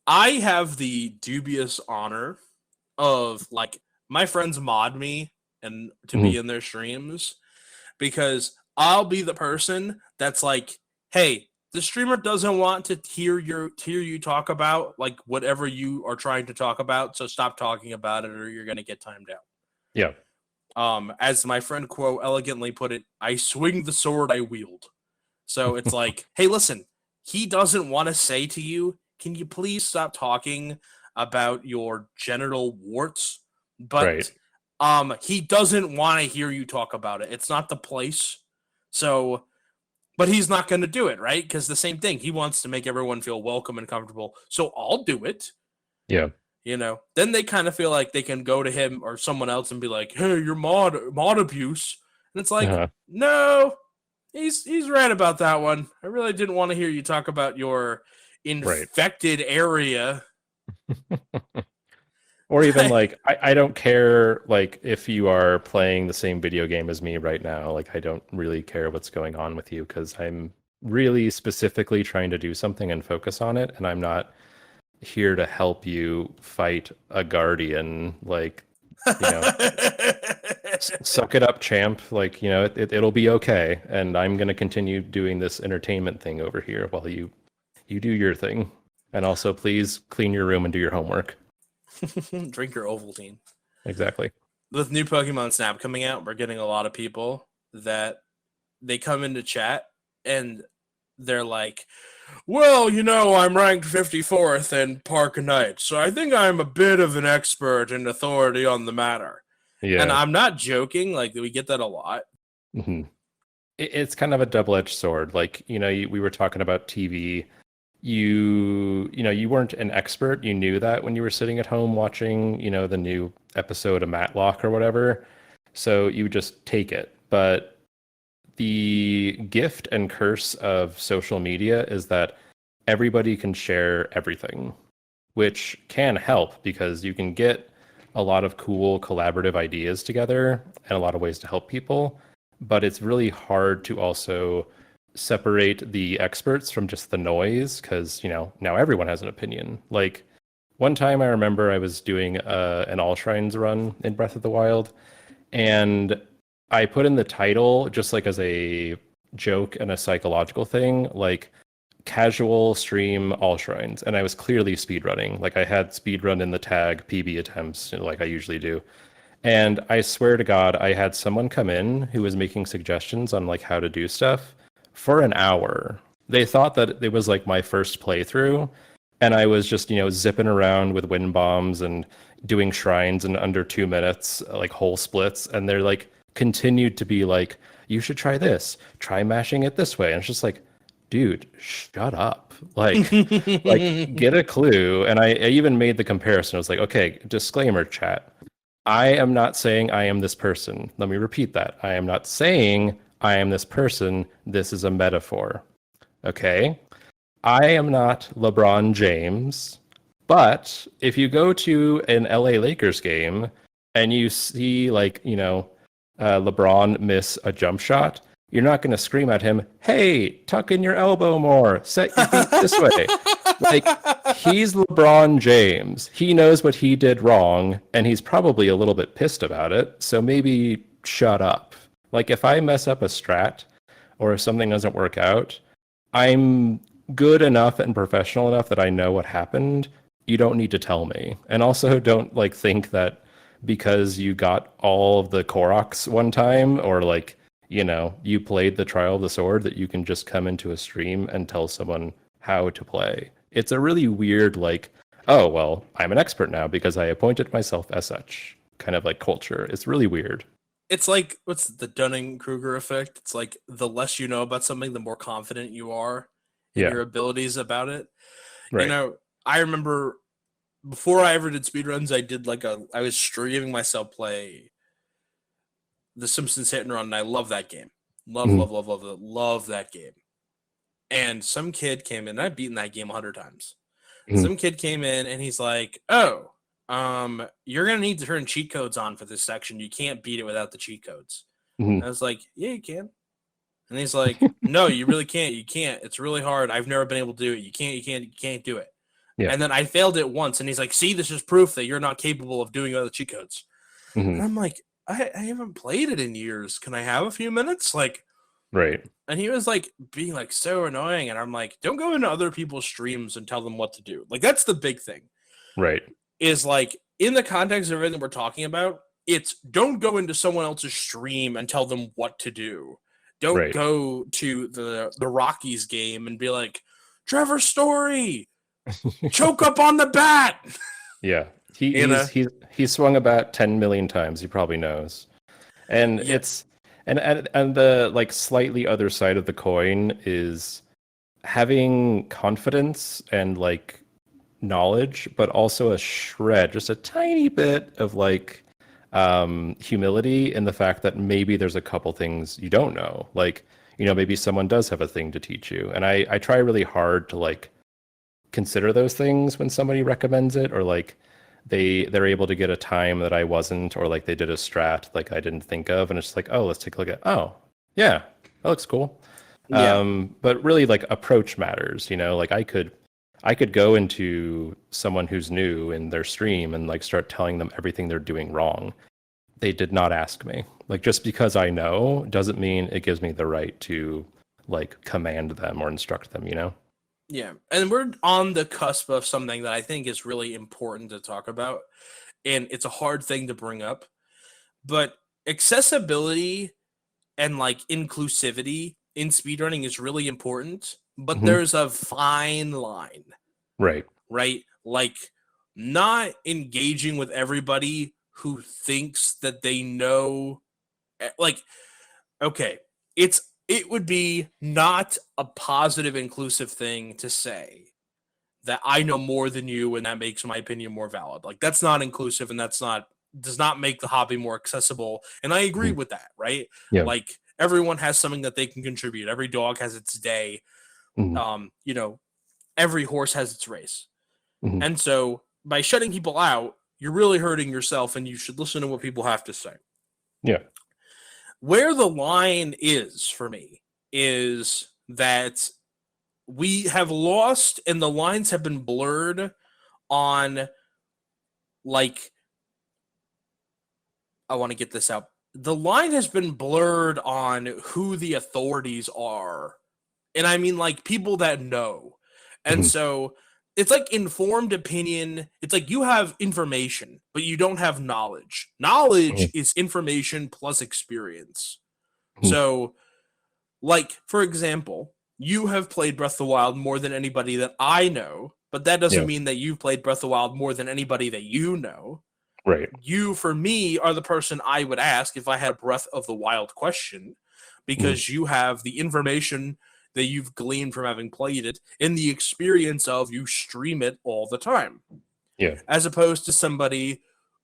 have the dubious honor of, like, my friends mod me and to be in their streams, because I'll be the person that's like, hey, the streamer doesn't want to hear you talk about like whatever you are trying to talk about, so stop talking about it or you're gonna get timed out. Yeah. As my friend Quo elegantly put it, I swing the sword I wield. So it's like, hey, listen, he doesn't want to say to you, can you please stop talking about your genital warts? But he doesn't want to hear you talk about it. It's not the place. So, but he's not going to do it, right? Because the same thing, he wants to make everyone feel welcome and comfortable. So I'll do it. Yeah. Then they kind of feel like they can go to him or someone else and be like, hey, you're mod abuse. And it's like, no, he's right about that one. I really didn't want to hear you talk about your infected area. Or even like, I don't care like if you are playing the same video game as me right now. Like, I don't really care what's going on with you, because I'm really specifically trying to do something and focus on it, and I'm not here to help you fight a guardian. Like, suck it up, champ. Like, it'll be okay, and I'm gonna continue doing this entertainment thing over here while you do your thing. And also, please clean your room and do your homework. Drink your Ovaltine. Exactly. With new Pokemon Snap coming out, we're getting a lot of people that they come into chat and they're like, well, I'm ranked 54th in Park Knight, so I think I'm a bit of an expert and authority on the matter. Yeah. And I'm not joking. Like, we get that a lot. Mm-hmm. It's kind of a double-edged sword. Like, we were talking about TV. You weren't an expert. You knew that when you were sitting at home watching, the new episode of Matlock or whatever. So you just take it. But the gift and curse of social media is that everybody can share everything, which can help because you can get a lot of cool collaborative ideas together and a lot of ways to help people. But it's really hard to also separate the experts from just the noise, because now everyone has an opinion. Like, one time I remember I was doing an All Shrines run in Breath of the Wild, and I put in the title just like as a joke and a psychological thing, like, casual stream all shrines, and I was clearly speedrunning. Like I had speedrun in the tag PB attempts, like I usually do. And I swear to God, I had someone come in who was making suggestions on like how to do stuff for an hour. They thought that it was like my first playthrough, and I was just, zipping around with wind bombs and doing shrines in under 2 minutes, like whole splits. And they're like continued to be like, you should try this, try mashing it this way. And it's just like, dude, shut up. Like get a clue. And I even made the comparison. I was like, okay, disclaimer, chat. I am not saying I am this person. Let me repeat that. I am not saying I am this person. This is a metaphor. Okay? I am not LeBron James, but if you go to an LA Lakers game and you see LeBron miss a jump shot, you're not going to scream at him, "Hey, tuck in your elbow more. Set your feet this way." Like, he's LeBron James. He knows what he did wrong, and he's probably a little bit pissed about it. So maybe shut up. Like, if I mess up a strat or if something doesn't work out, I'm good enough and professional enough that I know what happened. You don't need to tell me. And also don't think that because you got all of the Koroks one time or you played the Trial of the Sword that you can just come into a stream and tell someone how to play. It's a really weird oh, well, I'm an expert now because I appointed myself as such kind of culture. It's really weird. It's like, what's the Dunning-Kruger effect? It's like the less you know about something, the more confident you are in your abilities about it. Right. I remember before I ever did speedruns, I did I was streaming myself play The Simpsons Hit and Run, and I love that game. Love that game. And some kid came in, and I've beaten that game 100 times. Some kid came in, and he's like, "Oh, you're going to need to turn cheat codes on for this section. You can't beat it without the cheat codes." I was like, "Yeah, you can." And he's like, "No, you really can't. You can't. It's really hard. I've never been able to do it. You can't do it." Yeah. And then I failed it once, and he's like, "See, this is proof that you're not capable of doing other cheat codes." And I'm like, I haven't played it in years. Can I have a few minutes? Right. And he was being so annoying. And I'm like, don't go into other people's streams and tell them what to do. That's the big thing. Right. Is in the context of everything we're talking about, it's don't go into someone else's stream and tell them what to do. Don't go to the Rockies game and be like, "Trevor Story, choke up on the bat." Yeah. He's swung a bat 10 million times. He probably knows. And it's and the slightly other side of the coin is having confidence and knowledge, but also a shred, just a tiny bit of humility in the fact that maybe there's a couple things you don't know. Maybe someone does have a thing to teach you. And I try really hard to consider those things when somebody recommends it, or they're able to get a time that I wasn't, or they did a strat I didn't think of, and it's oh, let's take a look at, oh yeah, that looks cool. But really approach matters. I could go into someone who's new in their stream and start telling them everything they're doing wrong. They did not ask me. Just because I know doesn't mean it gives me the right to command them or instruct them, Yeah, and we're on the cusp of something that I think is really important to talk about, and it's a hard thing to bring up, but accessibility and inclusivity in speedrunning is really important, but there's a fine line. Right. Not engaging with everybody who thinks that they know, okay, it would be not a positive, inclusive thing to say that I know more than you and that makes my opinion more valid. That's not inclusive, and does not make the hobby more accessible. And I agree with that, right? Yeah. Everyone has something that they can contribute. Every dog has its day. Every horse has its race. And so by shutting people out, you're really hurting yourself, and you should listen to what people have to say. Yeah. Where the line is for me is that we have lost, and the lines have been blurred on I want to get this out. The line has been blurred on who the authorities are And I mean like people that know. And Mhm. so it's like informed opinion. It's like you have information, but you don't have knowledge. Knowledge Mhm. is information plus experience. Mhm. So, like, for example, you have played Breath of the Wild more than anybody that I know, but that doesn't Yeah. mean that you've played Breath of the Wild more than anybody that you know. Right. You, for me, are the person I would ask if I had a Breath of the Wild question, Mhm. because you have the information that you've gleaned from having played it and the experience of you stream it all the time, Yeah. as opposed to somebody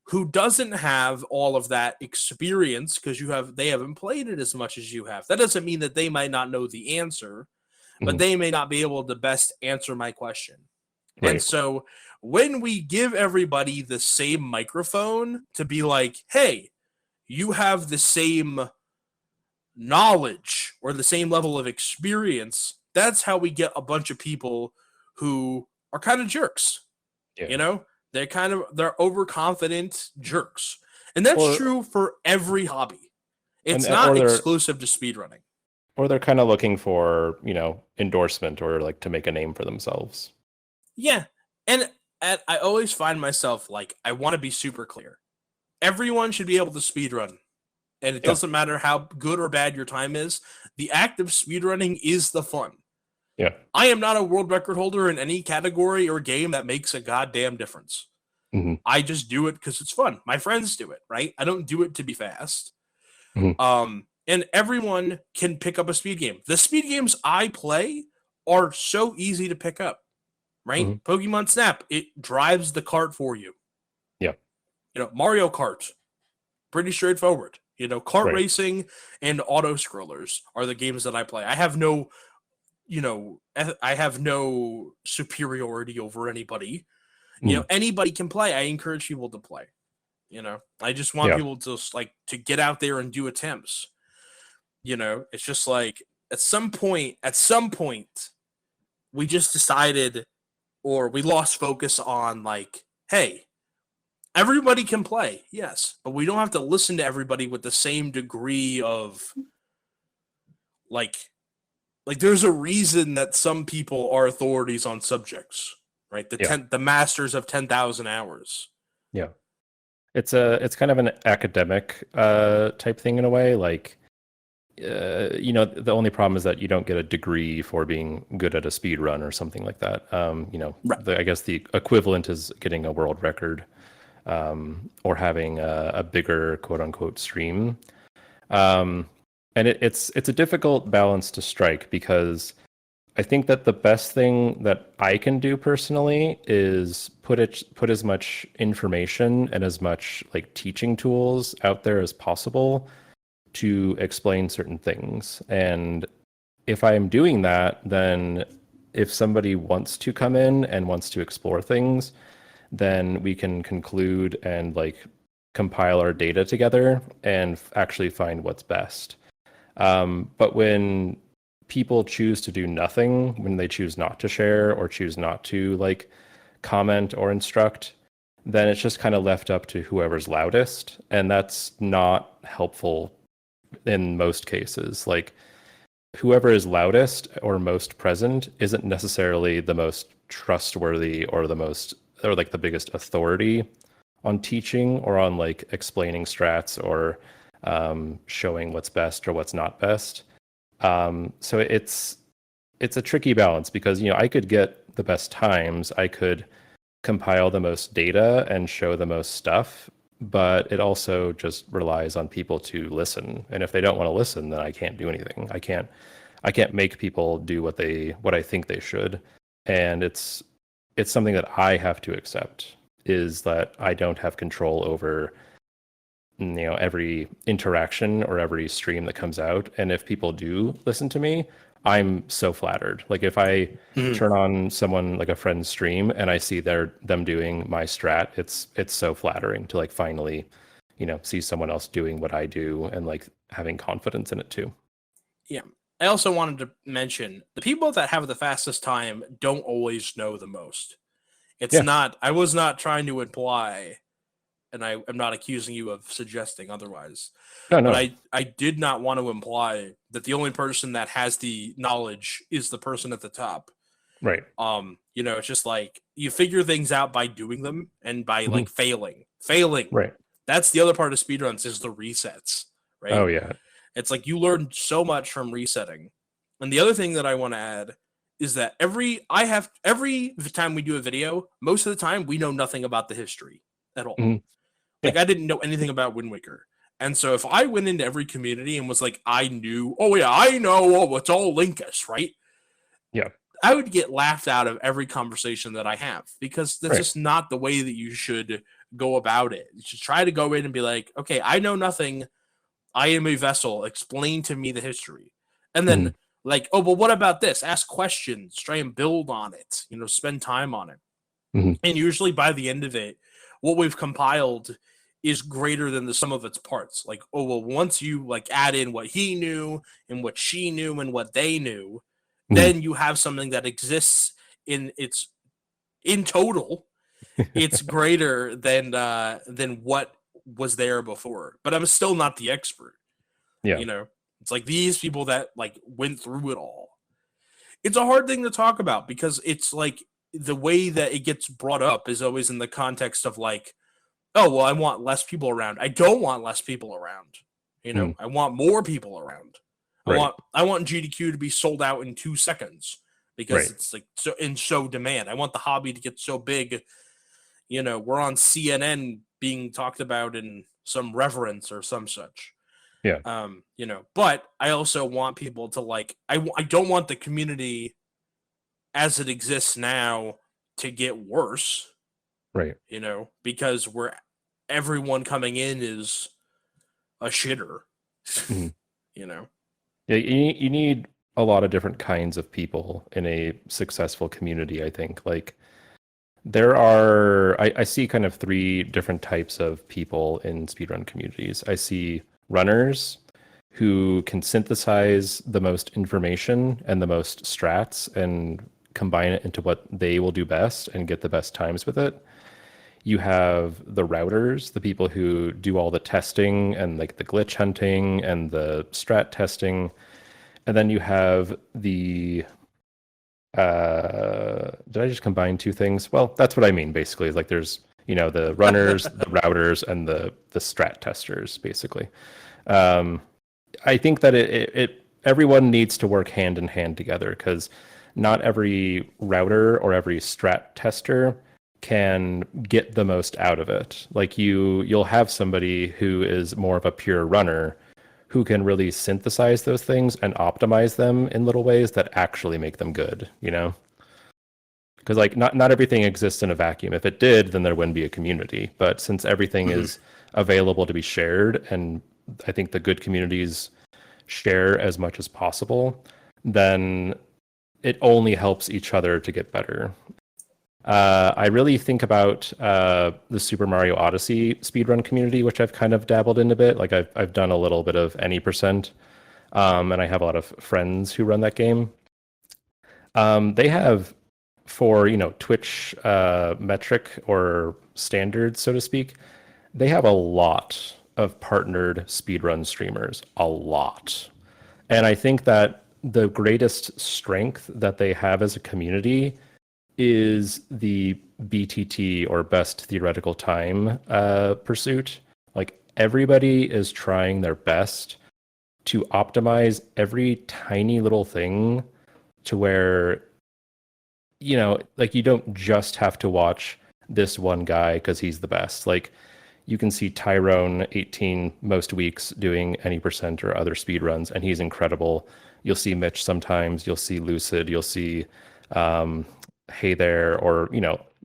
who doesn't have all of that experience because they haven't played it as much as you have. That doesn't mean that they might not know the answer, but Mhm. they may not be able to best answer my question. And Right. so when we give everybody the same microphone to be like, hey, you have the same knowledge or the same level of experience, that's how we get a bunch of people who are kind of jerks. Yeah. You know, they're overconfident jerks. And that's Or true for every hobby. and It's or not they're exclusive to speedrunning. kind of looking for, endorsement or like to make a name for themselves. Yeah. And I always find myself like, I want to be super clear. Everyone should be able to speedrun. And it Yeah. doesn't matter how good or bad your time is. The act of speedrunning is the fun. Yeah. I am not a world record holder in any category or game that makes a goddamn difference. Hmm. I just do it because it's fun. My friends do it, right? I don't do it to be fast. Hmm. And everyone can pick up a speed game. The speed games I play are so easy to pick up, right? Hmm. Pokemon Snap, it drives the cart for you. Yeah. Mario Kart, pretty straightforward. Kart Right. racing and auto scrollers are the games that I play. I have no, I have no superiority over anybody. Mhm. Anybody can play. I encourage people to play. I just want Yeah. people to get out there and do attempts. It's just like at some point, we just decided, or we lost focus on like, hey, everybody can play, yes, but we don't have to listen to everybody with the same degree of like there's a reason that some people are authorities on subjects, right? Yeah. The masters of 10,000 hours. Yeah. It's kind of an academic type thing in a way. Like, the only problem is that you don't get a degree for being good at a speed run or something like that. Right. I guess the equivalent is getting a world record, or having a bigger quote unquote stream. Um, and it's a difficult balance to strike because I think that the best thing that I can do personally is put as much information and as much like teaching tools out there as possible to explain certain things. And if I'm doing that, then if somebody wants to come in and wants to explore things, then we can conclude and like compile our data together and actually find what's best. But when people choose to do nothing, when they choose not to share or choose not to like comment or instruct, then it's just kind of left up to whoever's loudest. And that's not helpful in most cases. Like, whoever is loudest or most present isn't necessarily the most trustworthy or like the biggest authority on teaching or on like explaining strats or showing what's best or what's not best. So it's a tricky balance because I could get the best times, I could compile the most data and show the most stuff, but it also just relies on people to listen. And if they don't want to listen, then I can't do anything. I can't make people do what I think they should. And it's something that I have to accept, is that I don't have control over every interaction or every stream that comes out. And if people do listen to me, I'm so flattered. Like, if I Mhm. turn on someone like a friend's stream and I see them doing my strat, it's so flattering to like finally, see someone else doing what I do and like having confidence in it too. Yeah. I also wanted to mention the people that have the fastest time don't always know the most. Yeah. I was not trying to imply and I am not accusing you of suggesting otherwise. No, But no. I did not want to imply that the only person that has the knowledge is the person at the top. Right. It's just like you figure things out by doing them and by Mhm. like failing. Right. That's the other part of speedruns is the resets, Oh right? yeah. It's like you learn so much from resetting. And the other thing that I want to add is that every time we do a video, most of the time we know nothing about the history at all. Mhm. Like Yeah. I didn't know anything about Wind Waker. And so if I went into every community and was like, I knew, oh yeah, I know, oh, it's all Linkus, right? Yeah. I would get laughed out of every conversation that I have because that's Right. just not the way that you should go about it. You should try to go in and be like, okay, I know nothing. I am a vessel. Explain to me the history. And then, Mhm. like, oh, but what about this? Ask questions, try and build on it, spend time on it. Mhm. And usually by the end of it, what we've compiled is greater than the sum of its parts. Like, oh, well, once you like add in what he knew and what she knew and what they knew, Mhm. then you have something that exists in total. It's greater than what was there before. But I'm still not the expert. Yeah. You know, it's like these people that like went through it all. It's a hard thing to talk about because it's like the way that it gets brought up is always in the context of like, oh, well, I want less people around. I don't want less people around. Mhm. I want more people around. Right. I want GDQ to be sold out in 2 seconds because Right. it's like so demand. I want the hobby to get so big. We're on CNN being talked about in some reverence or some such. Yeah. But I also want people to like I don't want the community as it exists now to get worse, Right. because everyone coming in is a shitter. Mhm. you know. Yeah, you need a lot of different kinds of people in a successful community, I think. Like I see kind of three different types of people in speedrun communities. I see runners who can synthesize the most information and the most strats and combine it into what they will do best and get the best times with it. You have the routers, the people who do all the testing and like the glitch hunting and the strat testing. And then you have the did I just combine two things? Well, that's what I mean basically. Like there's, the runners, the routers, and the strat testers, basically. Um, I think that everyone needs to work hand in hand together because not every router or every strat tester can get the most out of it. Like you'll have somebody who is more of a pure runner who can really synthesize those things and optimize them in little ways that actually make them good, Because like not everything exists in a vacuum. If it did, then there wouldn't be a community. But since everything is available to be shared, and I think the good communities share as much as possible, then it only helps each other to get better. I really think about the Super Mario Odyssey speedrun community, which I've kind of dabbled in a bit. Like I've done a little bit of any percent, and I have a lot of friends who run that game. They have, for Twitch metric or standards, so to speak, they have a lot of partnered speedrun streamers, a lot. And I think that the greatest strength that they have as a community is the BTT, or best theoretical time, pursuit. Like everybody is trying their best to optimize every tiny little thing to where, like you don't just have to watch this one guy because he's the best. Like you can see Tyrone 18 most weeks doing any percent or other speed runs, and he's incredible. You'll see Mitch sometimes, you'll see Lucid, you'll see Hey There, or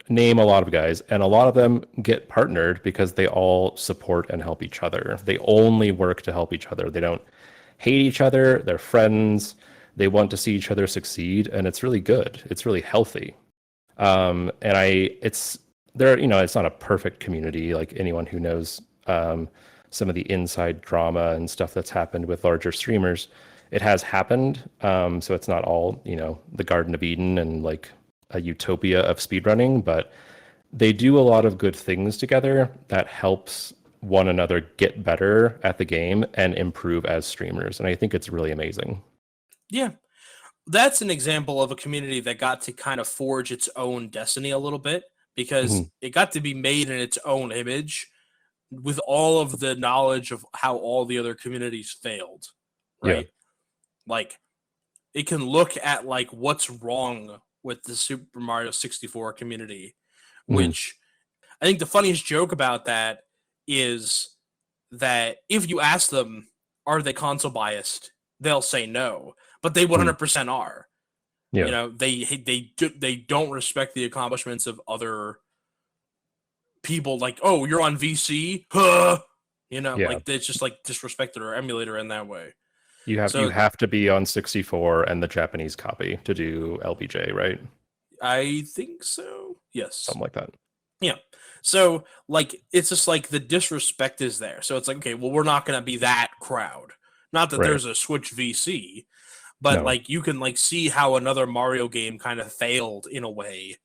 name a lot of guys, and a lot of them get partnered because they all support and help each other. They only work to help each other. They don't hate each other. They're friends. They want to see each other succeed, and it's really good. It's really healthy. And it's there. It's not a perfect community. Like anyone who knows some of the inside drama and stuff that's happened with larger streamers, it has happened. So it's not all the Garden of Eden and like a utopia of speedrunning, but they do a lot of good things together that helps one another get better at the game and improve as streamers. And I think it's really amazing. Yeah. That's an example of a community that got to kind of forge its own destiny a little bit because Mhm. it got to be made in its own image with all of the knowledge of how all the other communities failed, Yeah. right? Like it can look at like what's wrong with the Super Mario 64 community, Mhm. which I think the funniest joke about that is that if you ask them, are they console biased? They'll say no, but they Mhm. 100% are. You Yeah. know, they don't respect the accomplishments of other people. Like, oh, you're on VC, huh? You know, Yeah. like it's just like disrespected or emulator in that way. You So have to be on 64 and the Japanese copy to do LBJ, right? I think so. Yes. Something like that. Yeah. So like it's just like the disrespect is there. So it's like, okay, well, we're not gonna be that crowd. Not that Right. there's a Switch VC, but No. like you can like see how another Mario game kind of failed in a way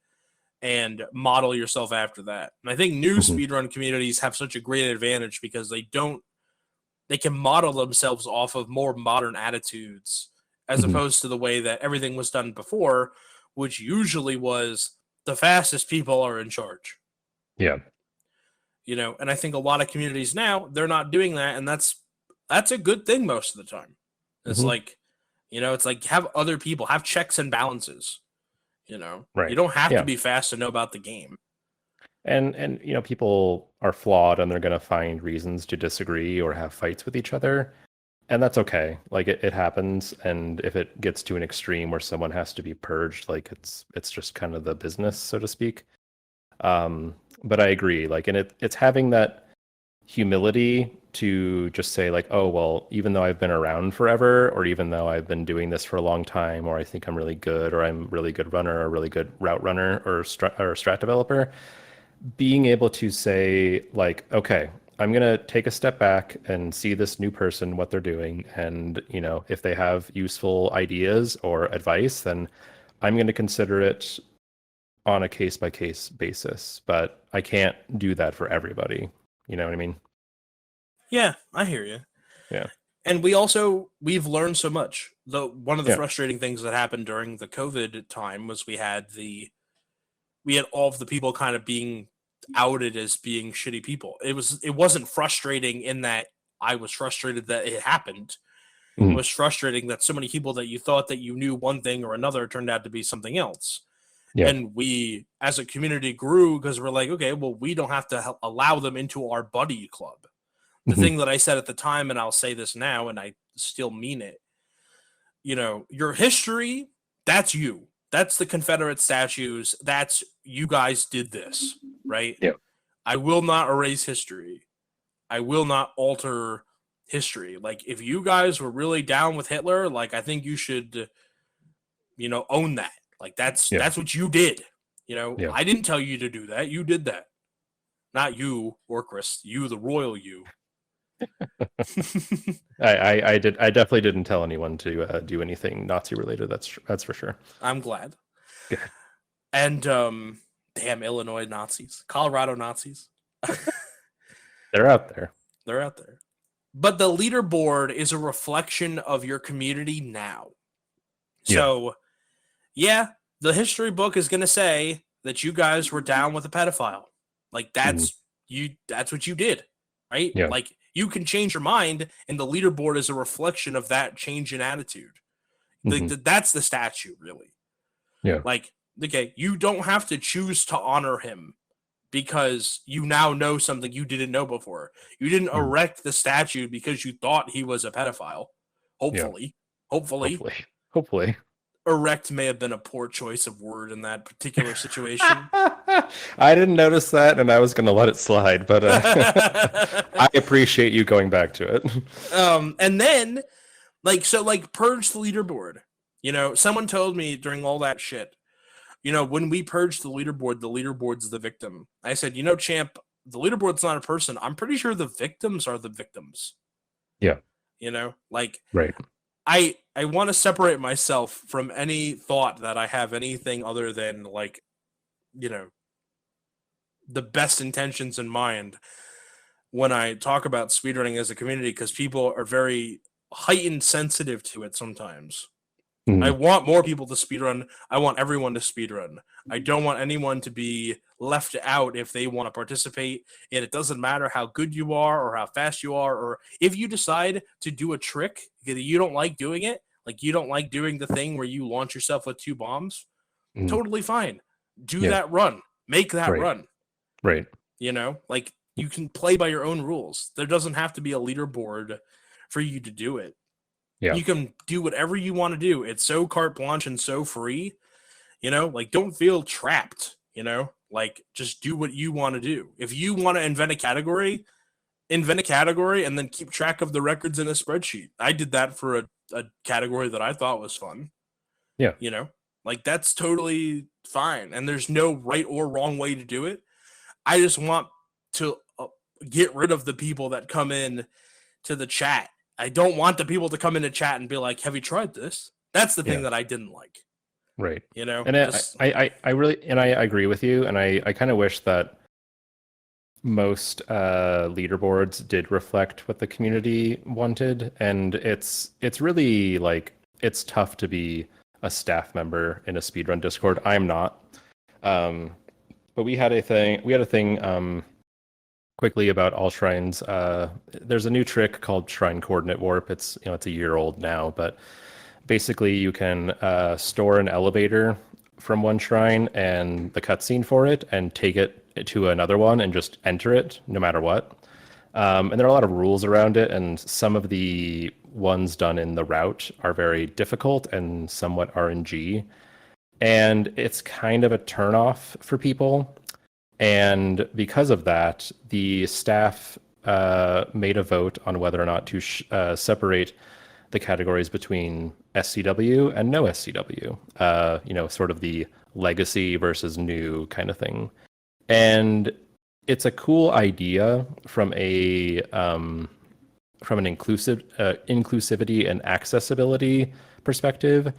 and model yourself after that. And I think new Mhm. speedrun communities have such a great advantage because they can model themselves off of more modern attitudes as Mhm. opposed to the way that everything was done before, which usually was the fastest people are in charge. Yeah. You know, and I think a lot of communities now they're not doing that, and that's a good thing most of the time. It's Mhm. like, you know, it's like have other people have checks and balances. You know, you Right. don't have to Yeah. be fast to know about the game. And people are flawed and they're going to find reasons to disagree or have fights with each other. And that's okay. Like it happens. And if it gets to an extreme where someone has to be purged, like it's just kind of the business, so to speak. But I agree. Like, and it's having that humility to just say like, oh, well, even though I've been around forever, or even though I've been doing this for a long time, or I think I'm really good, or I'm really good runner, or really good route runner, or strat developer, being able to say like, okay, I'm going to take a step back and see this new person, what they're doing. And, if they have useful ideas or advice, then I'm going to consider it on a case by case basis. But I can't do that for everybody. You know what I mean? Yeah, I hear you. Yeah. And we've learned so much. The one of the Yeah. frustrating things that happened during the COVID time was we had all of the people kind of being outed as being shitty people. It wasn't frustrating in that I was frustrated that it happened. It Mhm. was frustrating that so many people that you thought that you knew one thing or another turned out to be something else. Yeah. And we as a community grew because we're like, okay, well, we don't have to allow them into our buddy club. The Mhm. thing that I said at the time, and I'll say this now, and I still mean it, you know, your history, that's you. That's the Confederate statues. That's you guys did this, right? Yeah. I will not erase history. I will not alter history. Like, if you guys were really down with Hitler, like, I think you should, you know, own that. Like, Yeah. that's what you did. You know, Yeah. I didn't tell you to do that. You did that. Not you, orcrist. You, the royal you. I definitely didn't tell anyone to do anything Nazi related. That's for sure. I'm glad. Good. And damn Illinois Nazis, Colorado Nazis, They're out there. they're out there. But the leaderboard is a reflection of your community now. Yeah. So yeah, the history book is going to say that you guys were down with a pedophile. Like Mhm. that's what you did, right? Yeah. Like you can change your mind, and the leaderboard is a reflection of that change in attitude. Mhm. That's the statue, really. Yeah. Like, okay, you don't have to choose to honor him because you now know something you didn't know before. You didn't Mhm. erect the statue because you thought he was a pedophile. Yeah. Hopefully. Hopefully. Hopefully. Erect may have been a poor choice of word in that particular situation. I didn't notice that, and I was going to let it slide, but I appreciate you going back to it. And then, like purge the leaderboard. You know, someone told me during all that shit, you know, when we purge the leaderboard's the victim. I said, you know, champ, the leaderboard's not a person. I'm pretty sure the victims are the victims. Yeah. You know, like Right. I want to separate myself from any thought that I have anything other than like, you know, the best intentions in mind when I talk about speedrunning as a community, because people are very heightened sensitive to it sometimes. I Mhm. want more people to speedrun. I want everyone to speedrun. I don't want anyone to be left out if they want to participate. And it doesn't matter how good you are or how fast you are, or if you decide to do a trick that you don't like doing it, like you don't like doing the thing where you launch yourself with 2 bombs, Mhm. totally fine. Do Yeah. that run. Make that Right. run. Right. Like you can play by your own rules. There doesn't have to be a leaderboard for you to do it. Yeah. You can do whatever you want to do. It's so carte blanche and so free, like don't feel trapped, like just do what you want to do. If you want to invent a category and then keep track of the records in a spreadsheet. I did that for a category that I thought was fun. Yeah. Like that's totally fine. And there's no right or wrong way to do it. I just want to get rid of the people that come in to the chat. I don't want the people to come into chat and be like, have you tried this? That's the thing Yeah. that I didn't like. Right. And Just I really, and I agree with you. And I kind of wish that most leaderboards did reflect what the community wanted. And it's really like, it's tough to be a staff member in a speedrun Discord. I'm not. But we had a thing quickly about all shrines. There's a new trick called Shrine Coordinate Warp. It's a year old now, but basically you can store an elevator from one shrine and the cutscene for it and take it to another one and just enter it no matter what. And there are a lot of rules around it, and some of the ones done in the route are very difficult and somewhat RNG. And it's kind of a turnoff for people. And because of that, the staff made a vote on whether or not to separate the categories between SCW and no SCW. Sort of the legacy versus new kind of thing. And it's a cool idea from an inclusivity and accessibility perspective.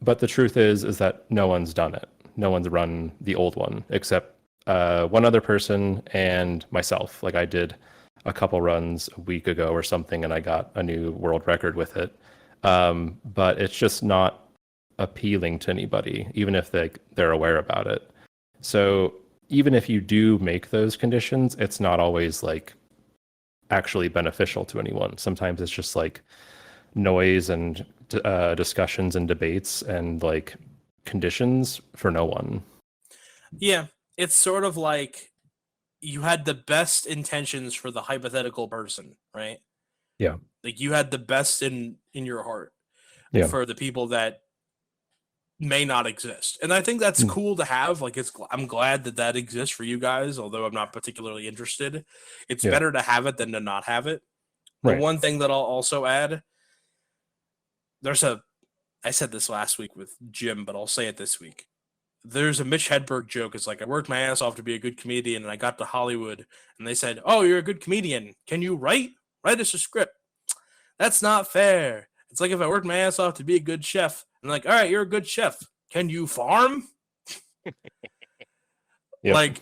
But the truth is that no one's done it. No one's run the old one except one other person and myself. Like I did a couple runs a week ago or something, and I got a new world record with it. But it's just not appealing to anybody, even if they're aware about it. So even if you do make those conditions, it's not always like actually beneficial to anyone. Sometimes it's just like noise and discussions and debates and like conditions for no one. Yeah, it's sort of like you had the best intentions for the hypothetical person, right? Yeah. Like you had the best in your heart Yeah. for the people that may not exist. And I think that's Mm. cool to have. Like I'm glad that exists for you guys, although I'm not particularly interested. It's Yeah. better to have it than to not have it. The Right. one thing that I'll also add, I said this last week with Jim, but I'll say it this week. There's a Mitch Hedberg joke. It's like, I worked my ass off to be a good comedian, and I got to Hollywood, and they said, "Oh, you're a good comedian. Can you write? Write us a script." That's not fair. It's like if I worked my ass off to be a good chef, and like, all right, you're a good chef. Can you farm? Yep.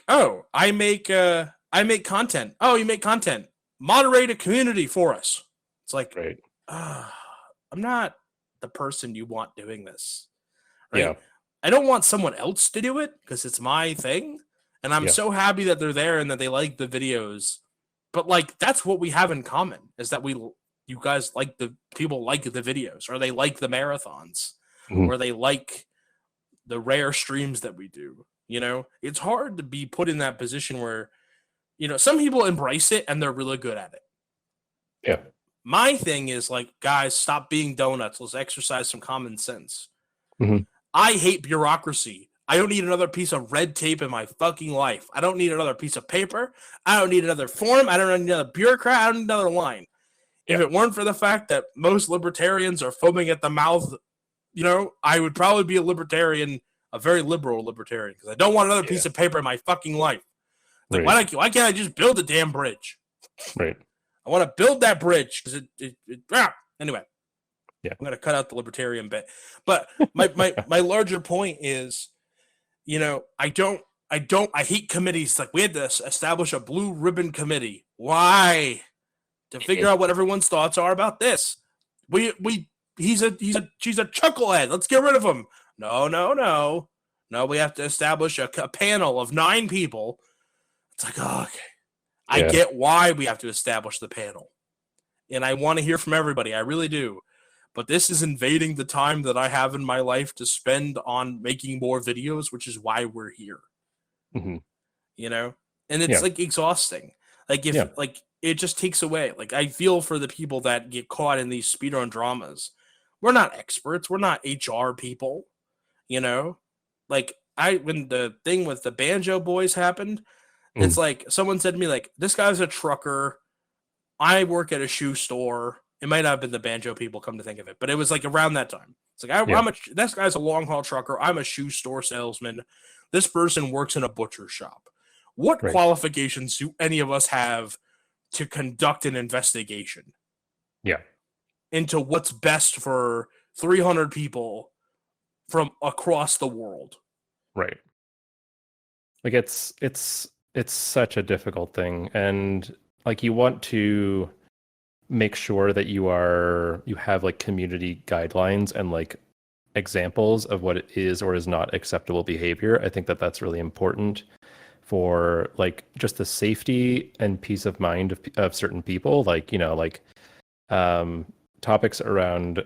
Oh, I make content. Oh, you make content. Moderate a community for us. It's like, Right. I'm not the person you want doing this, right? Yeah. I don't want someone else to do it because it's my thing. And I'm Yeah. so happy that they're there and that they like the videos. But like, that's what we have in common is that you guys like people like the videos, or they like the marathons, Mhm. or they like the rare streams that we do. It's hard to be put in that position where, some people embrace it and they're really good at it. Yeah. My thing is like, guys, stop being donuts. Let's exercise some common sense. Mhm. I hate bureaucracy. I don't need another piece of red tape in my fucking life. I don't need another piece of paper. I don't need another form. I don't need another bureaucrat. I don't need another line. If it weren't for the fact that most libertarians are foaming at the mouth, I would probably be a libertarian, a very liberal libertarian, because I don't want another piece of paper in my fucking life. Like, Right. why can't I just build a damn bridge? Right. I want to build that bridge because anyway. Yeah. I'm going to cut out the libertarian bit. But my larger point is, I I hate committees. Like, we had to establish a blue ribbon committee. Why? To figure out what everyone's thoughts are about this. She's a chucklehead. Let's get rid of him. No. We have to establish a panel of 9 people. It's like, oh, okay. I get why we have to establish the panel. And I want to hear from everybody. I really do. But this is invading the time that I have in my life to spend on making more videos, which is why we're here. Mm-hmm. You know? And it's like exhausting. Like, if like it just takes away. Like, I feel for the people that get caught in these speedrun dramas. We're not experts. We're not HR people. You know? Like, when the thing with the Banjo Boys happened, it's like someone said to me, like, this guy's a trucker. I work at a shoe store. It might not have been the Banjo people, come to think of it, but it was like around that time. It's like, this guy's a long haul trucker. I'm a shoe store salesman. This person works in a butcher shop. What qualifications do any of us have to conduct an investigation? Yeah. Into what's best for 300 people from across the world. Right. Like, it's such a difficult thing, and like, you want to make sure that you have like community guidelines and like examples of what it is or is not acceptable behavior. I think that that's really important for like just the safety and peace of mind of certain people. Like, you know, like topics around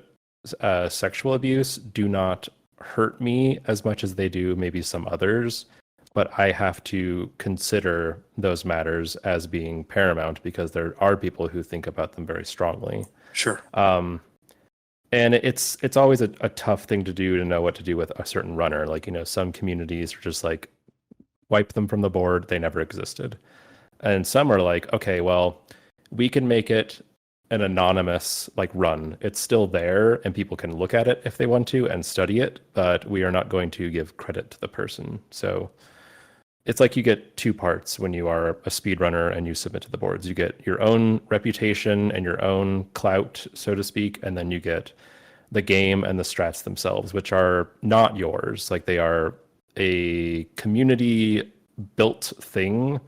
sexual abuse do not hurt me as much as they do maybe some others, but I have to consider those matters as being paramount because there are people who think about them very strongly. Sure. And it's always a tough thing to do, to know what to do with a certain runner. Like, you know, some communities are just like, wipe them from the board, they never existed. And some are like, okay, well, we can make it an anonymous like run. It's still there and people can look at it if they want to and study it, but we are not going to give credit to the person. So it's like you get 2 parts when you are a speedrunner and you submit to the boards. You get your own reputation and your own clout, so to speak, and then you get the game and the strats themselves, which are not yours. Like, they are a community built thing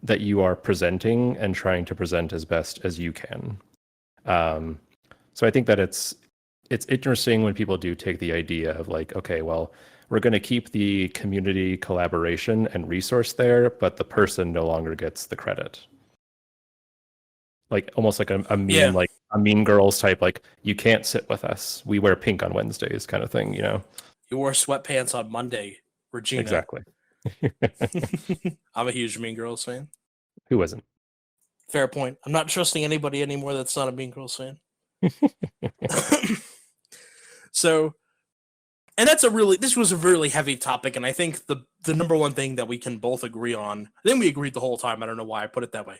that you are presenting and trying to present as best as you can. So I think that it's interesting when people do take the idea of like, okay, well, we're going to keep the community collaboration and resource there, but the person no longer gets the credit. Like, almost like a mean, like a Mean Girls type, like, you can't sit with us. We wear pink on Wednesdays kind of thing, you know? You wore sweatpants on Monday, Regina. Exactly. I'm a huge Mean Girls fan. Who isn't? Fair point. I'm not trusting anybody anymore that's not a Mean Girls fan. So, and this was a really heavy topic, and I think the number one thing that we can both agree on, I think we agreed the whole time, I don't know why I put it that way,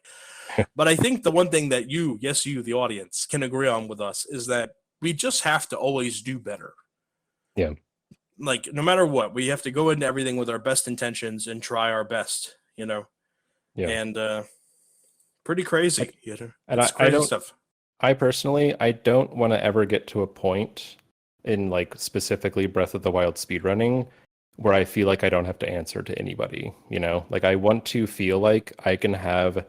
but I think the one thing that you, the audience, can agree on with us is that we just have to always do better. Yeah. Like, no matter what, we have to go into everything with our best intentions and try our best, you know? Yeah. And, pretty crazy. Like, you know? And it's crazy stuff. I personally, I don't want to ever get to a point in like specifically Breath of the Wild speedrunning where I feel like I don't have to answer to anybody, you know? Like, I want to feel like I can have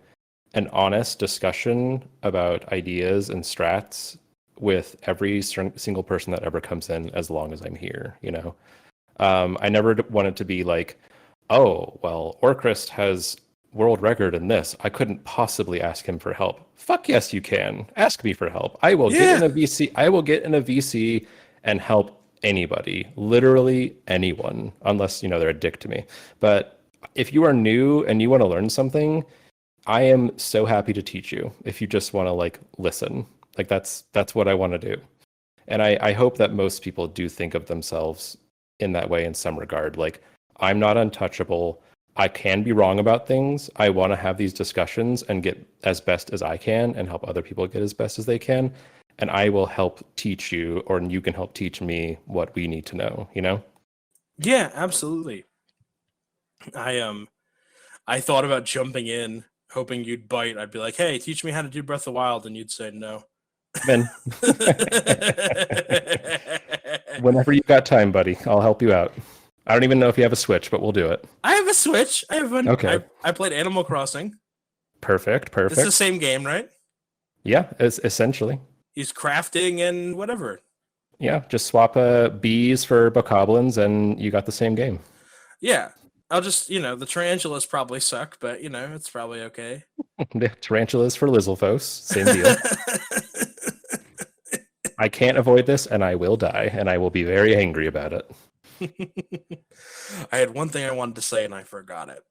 an honest discussion about ideas and strats with every single person that ever comes in, as long as I'm here, you know? I never want it to be like, oh, well, Orcrist has world record in this. I couldn't possibly ask him for help. Fuck yes, you can. Ask me for help. I will get in a VC. I will get in a VC and help anybody, literally anyone, unless, you know, they're a dick to me. But if you are new and you want to learn something, I am so happy to teach you if you just want to like listen. Like, that's what I want to do. And I hope that most people do think of themselves in that way in some regard. Like, I'm not untouchable. I can be wrong about things. I want to have these discussions and get as best as I can and help other people get as best as they can. And I will help teach you, or you can help teach me what we need to know, you know? Yeah, absolutely. I thought about jumping in, hoping you'd bite. I'd be like, hey, teach me how to do Breath of the Wild, and you'd say no. Ben. Whenever you got time, buddy, I'll help you out. I don't even know if you have a Switch, but we'll do it. I have a Switch. I have one. Okay. I played Animal Crossing. Perfect. It's the same game, right? Yeah, essentially. He's crafting and whatever. Yeah, just swap bees for bokoblins and you got the same game. Yeah. I'll just, the tarantulas probably suck, but, it's probably okay. The tarantulas for Lizzlephos, same deal. I can't avoid this and I will die and I will be very angry about it. I had one thing I wanted to say and I forgot it.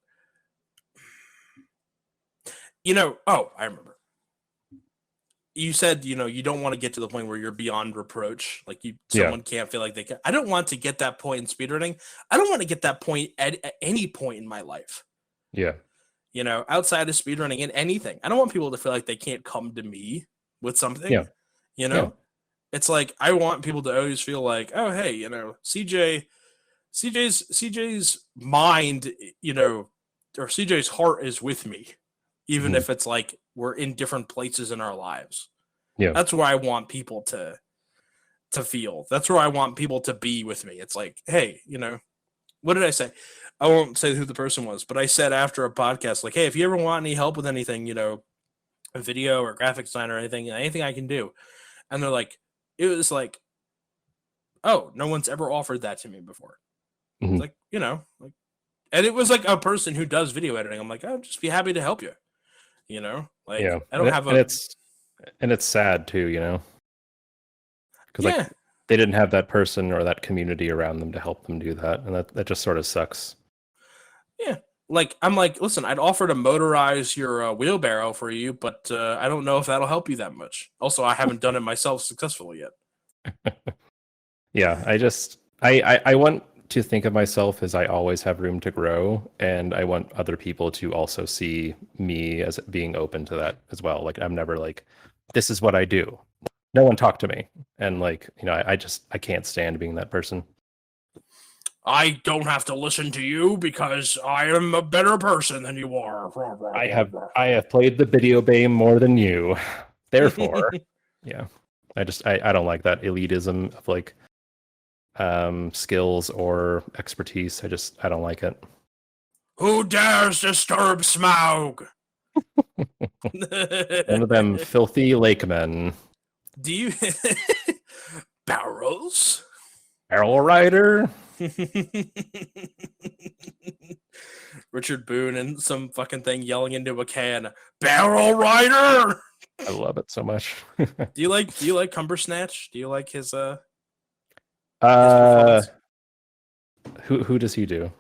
I remember. You said, you don't want to get to the point where you're beyond reproach. Like someone can't feel like they can. I don't want to get that point in speedrunning. I don't want to get that point at any point in my life. Yeah. Outside of speedrunning in anything. I don't want people to feel like they can't come to me with something. Yeah. It's like I want people to always feel like, oh, hey, CJ's mind, or CJ's heart is with me, even if it's like we're in different places in our lives. Yeah, that's where I want people to feel. That's where I want people to be with me. It's like, hey, what did I say? I won't say who the person was, but I said after a podcast, like, hey, if you ever want any help with anything, a video or graphic design or anything I can do, and they're like, it was like, oh, no one's ever offered that to me before. It's like, and it was like a person who does video editing. I'm like, I'll just be happy to help you. I don't have and it's sad too, because like they didn't have that person or that community around them to help them do that, and that just sort of sucks. Yeah, like I'm like, listen, I'd offer to motorize your wheelbarrow for you, but I don't know if that'll help you that much. Also, I haven't done it myself successfully yet. Yeah, I want to think of myself as I always have room to grow, and I want other people to also see me as being open to that as well. Like I'm never like, this is what I do. No one talk to me. And like, I can't stand being that person. I don't have to listen to you because I am a better person than you are. I have played the video game more than you. Therefore, yeah. I don't like that elitism of like skills or expertise. I don't like it. Who dares disturb Smaug? One of them filthy lakemen. Do you barrels? Barrel rider? Richard Boone and some fucking thing yelling into a can. Barrel rider! I love it so much. Do you like Cumbersnatch? Do you like his who does he do?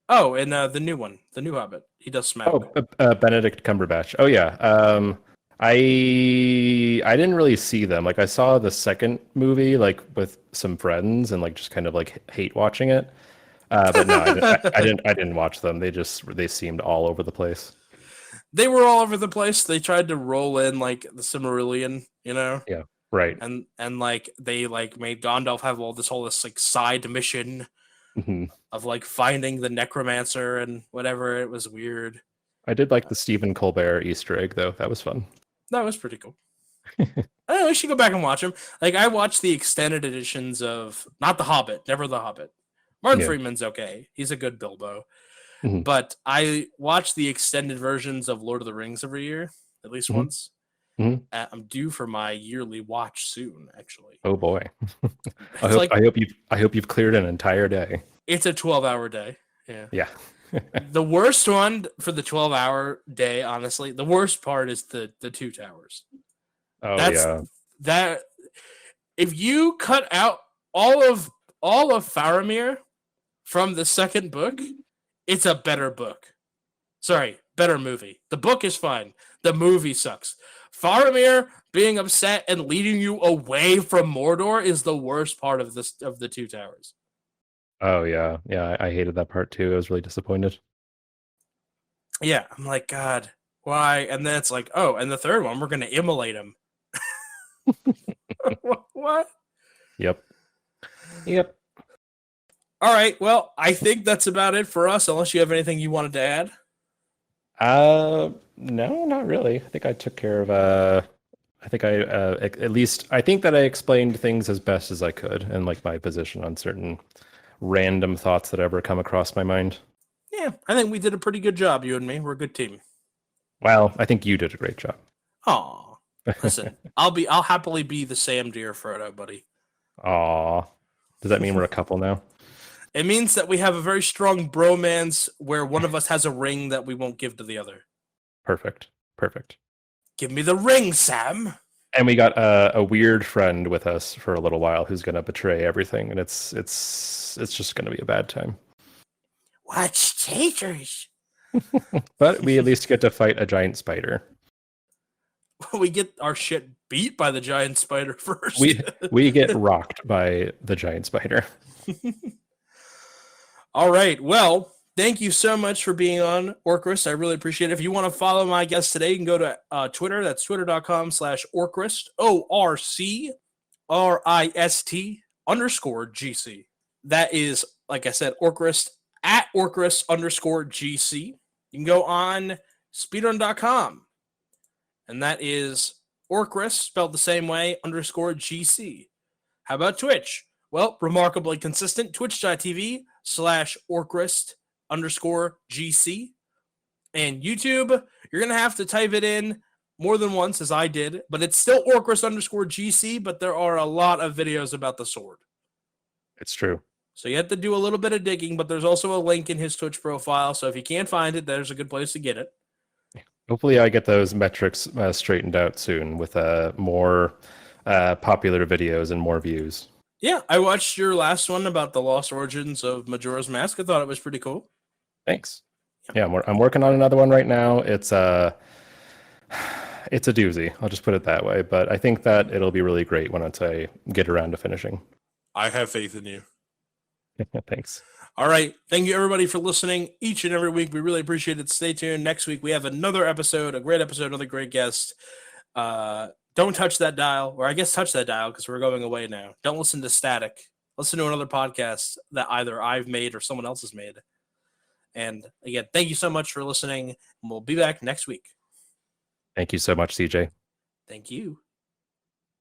Oh, and the new one, the new Hobbit. He does Smaug. Oh, Benedict Cumberbatch. Oh yeah. I didn't really see them. Like I saw the second movie like with some friends and like just kind of like hate watching it. But no, I didn't watch them. They seemed all over the place. They were all over the place. They tried to roll in like the Silmarillion, Yeah, right. And like they like made Gandalf have this like side mission of like finding the necromancer and whatever. It was weird. I did like the Stephen Colbert Easter egg though. That was fun. That was pretty cool. I don't know, we should go back and watch them. Like I watched the extended editions of not The Hobbit, never The Hobbit. Martin Freeman's okay. He's a good Bilbo. But I watch the extended versions of Lord of the Rings every year, at least once. I'm due for my yearly watch soon, actually. Oh boy! I hope you've cleared an entire day. It's a 12-hour day. Yeah. Yeah. The worst one for the 12-hour day, honestly, the worst part is the Two Towers. That if you cut out all of Faramir from the second book, it's a better book. Sorry, better movie. The book is fine. The movie sucks. Faramir being upset and leading you away from Mordor is the worst part of the Two Towers. Oh yeah. I hated that part too. I was really disappointed. Yeah, I'm like, God, why? And then it's like, oh, and the third one, we're gonna immolate him. What? Yep. All right. Well, I think that's about it for us. Unless you have anything you wanted to add. No, not really. I think I took care of. I think I think that I explained things as best as I could, and like my position on certain random thoughts that ever come across my mind. Yeah, I think we did a pretty good job, you and me. We're a good team. Well, I think you did a great job. Aw. Listen, I'll happily be the Sam to your Frodo, buddy. Aw. Does that mean we're a couple now? It means that we have a very strong bromance where one of us has a ring that we won't give to the other. Perfect. Perfect. Give me the ring, Sam. And we got a weird friend with us for a little while who's going to betray everything, and it's just going to be a bad time. Watch traitors. But we at least get to fight a giant spider. We get our shit beat by the giant spider first. We get rocked by the giant spider. All right. Well, thank you so much for being on, Orcrist. I really appreciate it. If you want to follow my guest today, you can go to Twitter. That's twitter.com/Orcrist, ORCRIST_GC. That is, like I said, Orcrist at Orcrist_GC. You can go on speedrun.com. And that is Orcrist, spelled the same way, _GC. How about Twitch? Well, remarkably consistent. Twitch.tv/Orcrist_GC. And YouTube, you're going to have to type it in more than once, as I did. But it's still Orcrist_GC, but there are a lot of videos about the sword. It's true. So you have to do a little bit of digging, but there's also a link in his Twitch profile. So if you can't find it, there's a good place to get it. Hopefully I get those metrics straightened out soon with more popular videos and more views. Yeah, I watched your last one about the lost origins of Majora's Mask. I thought it was pretty cool. Thanks. Yeah, I'm working on another one right now. It's a doozy. I'll just put it that way. But I think that it'll be really great when I get around to finishing. I have faith in you. Thanks. All right. Thank you, everybody, for listening each and every week. We really appreciate it. Stay tuned. Next week, we have another episode, a great episode, another great guest. Don't touch that dial, or I guess touch that dial because we're going away now. Don't listen to static. Listen to another podcast that either I've made or someone else has made. And again, thank you so much for listening. And we'll be back next week. Thank you so much, CJ. Thank you.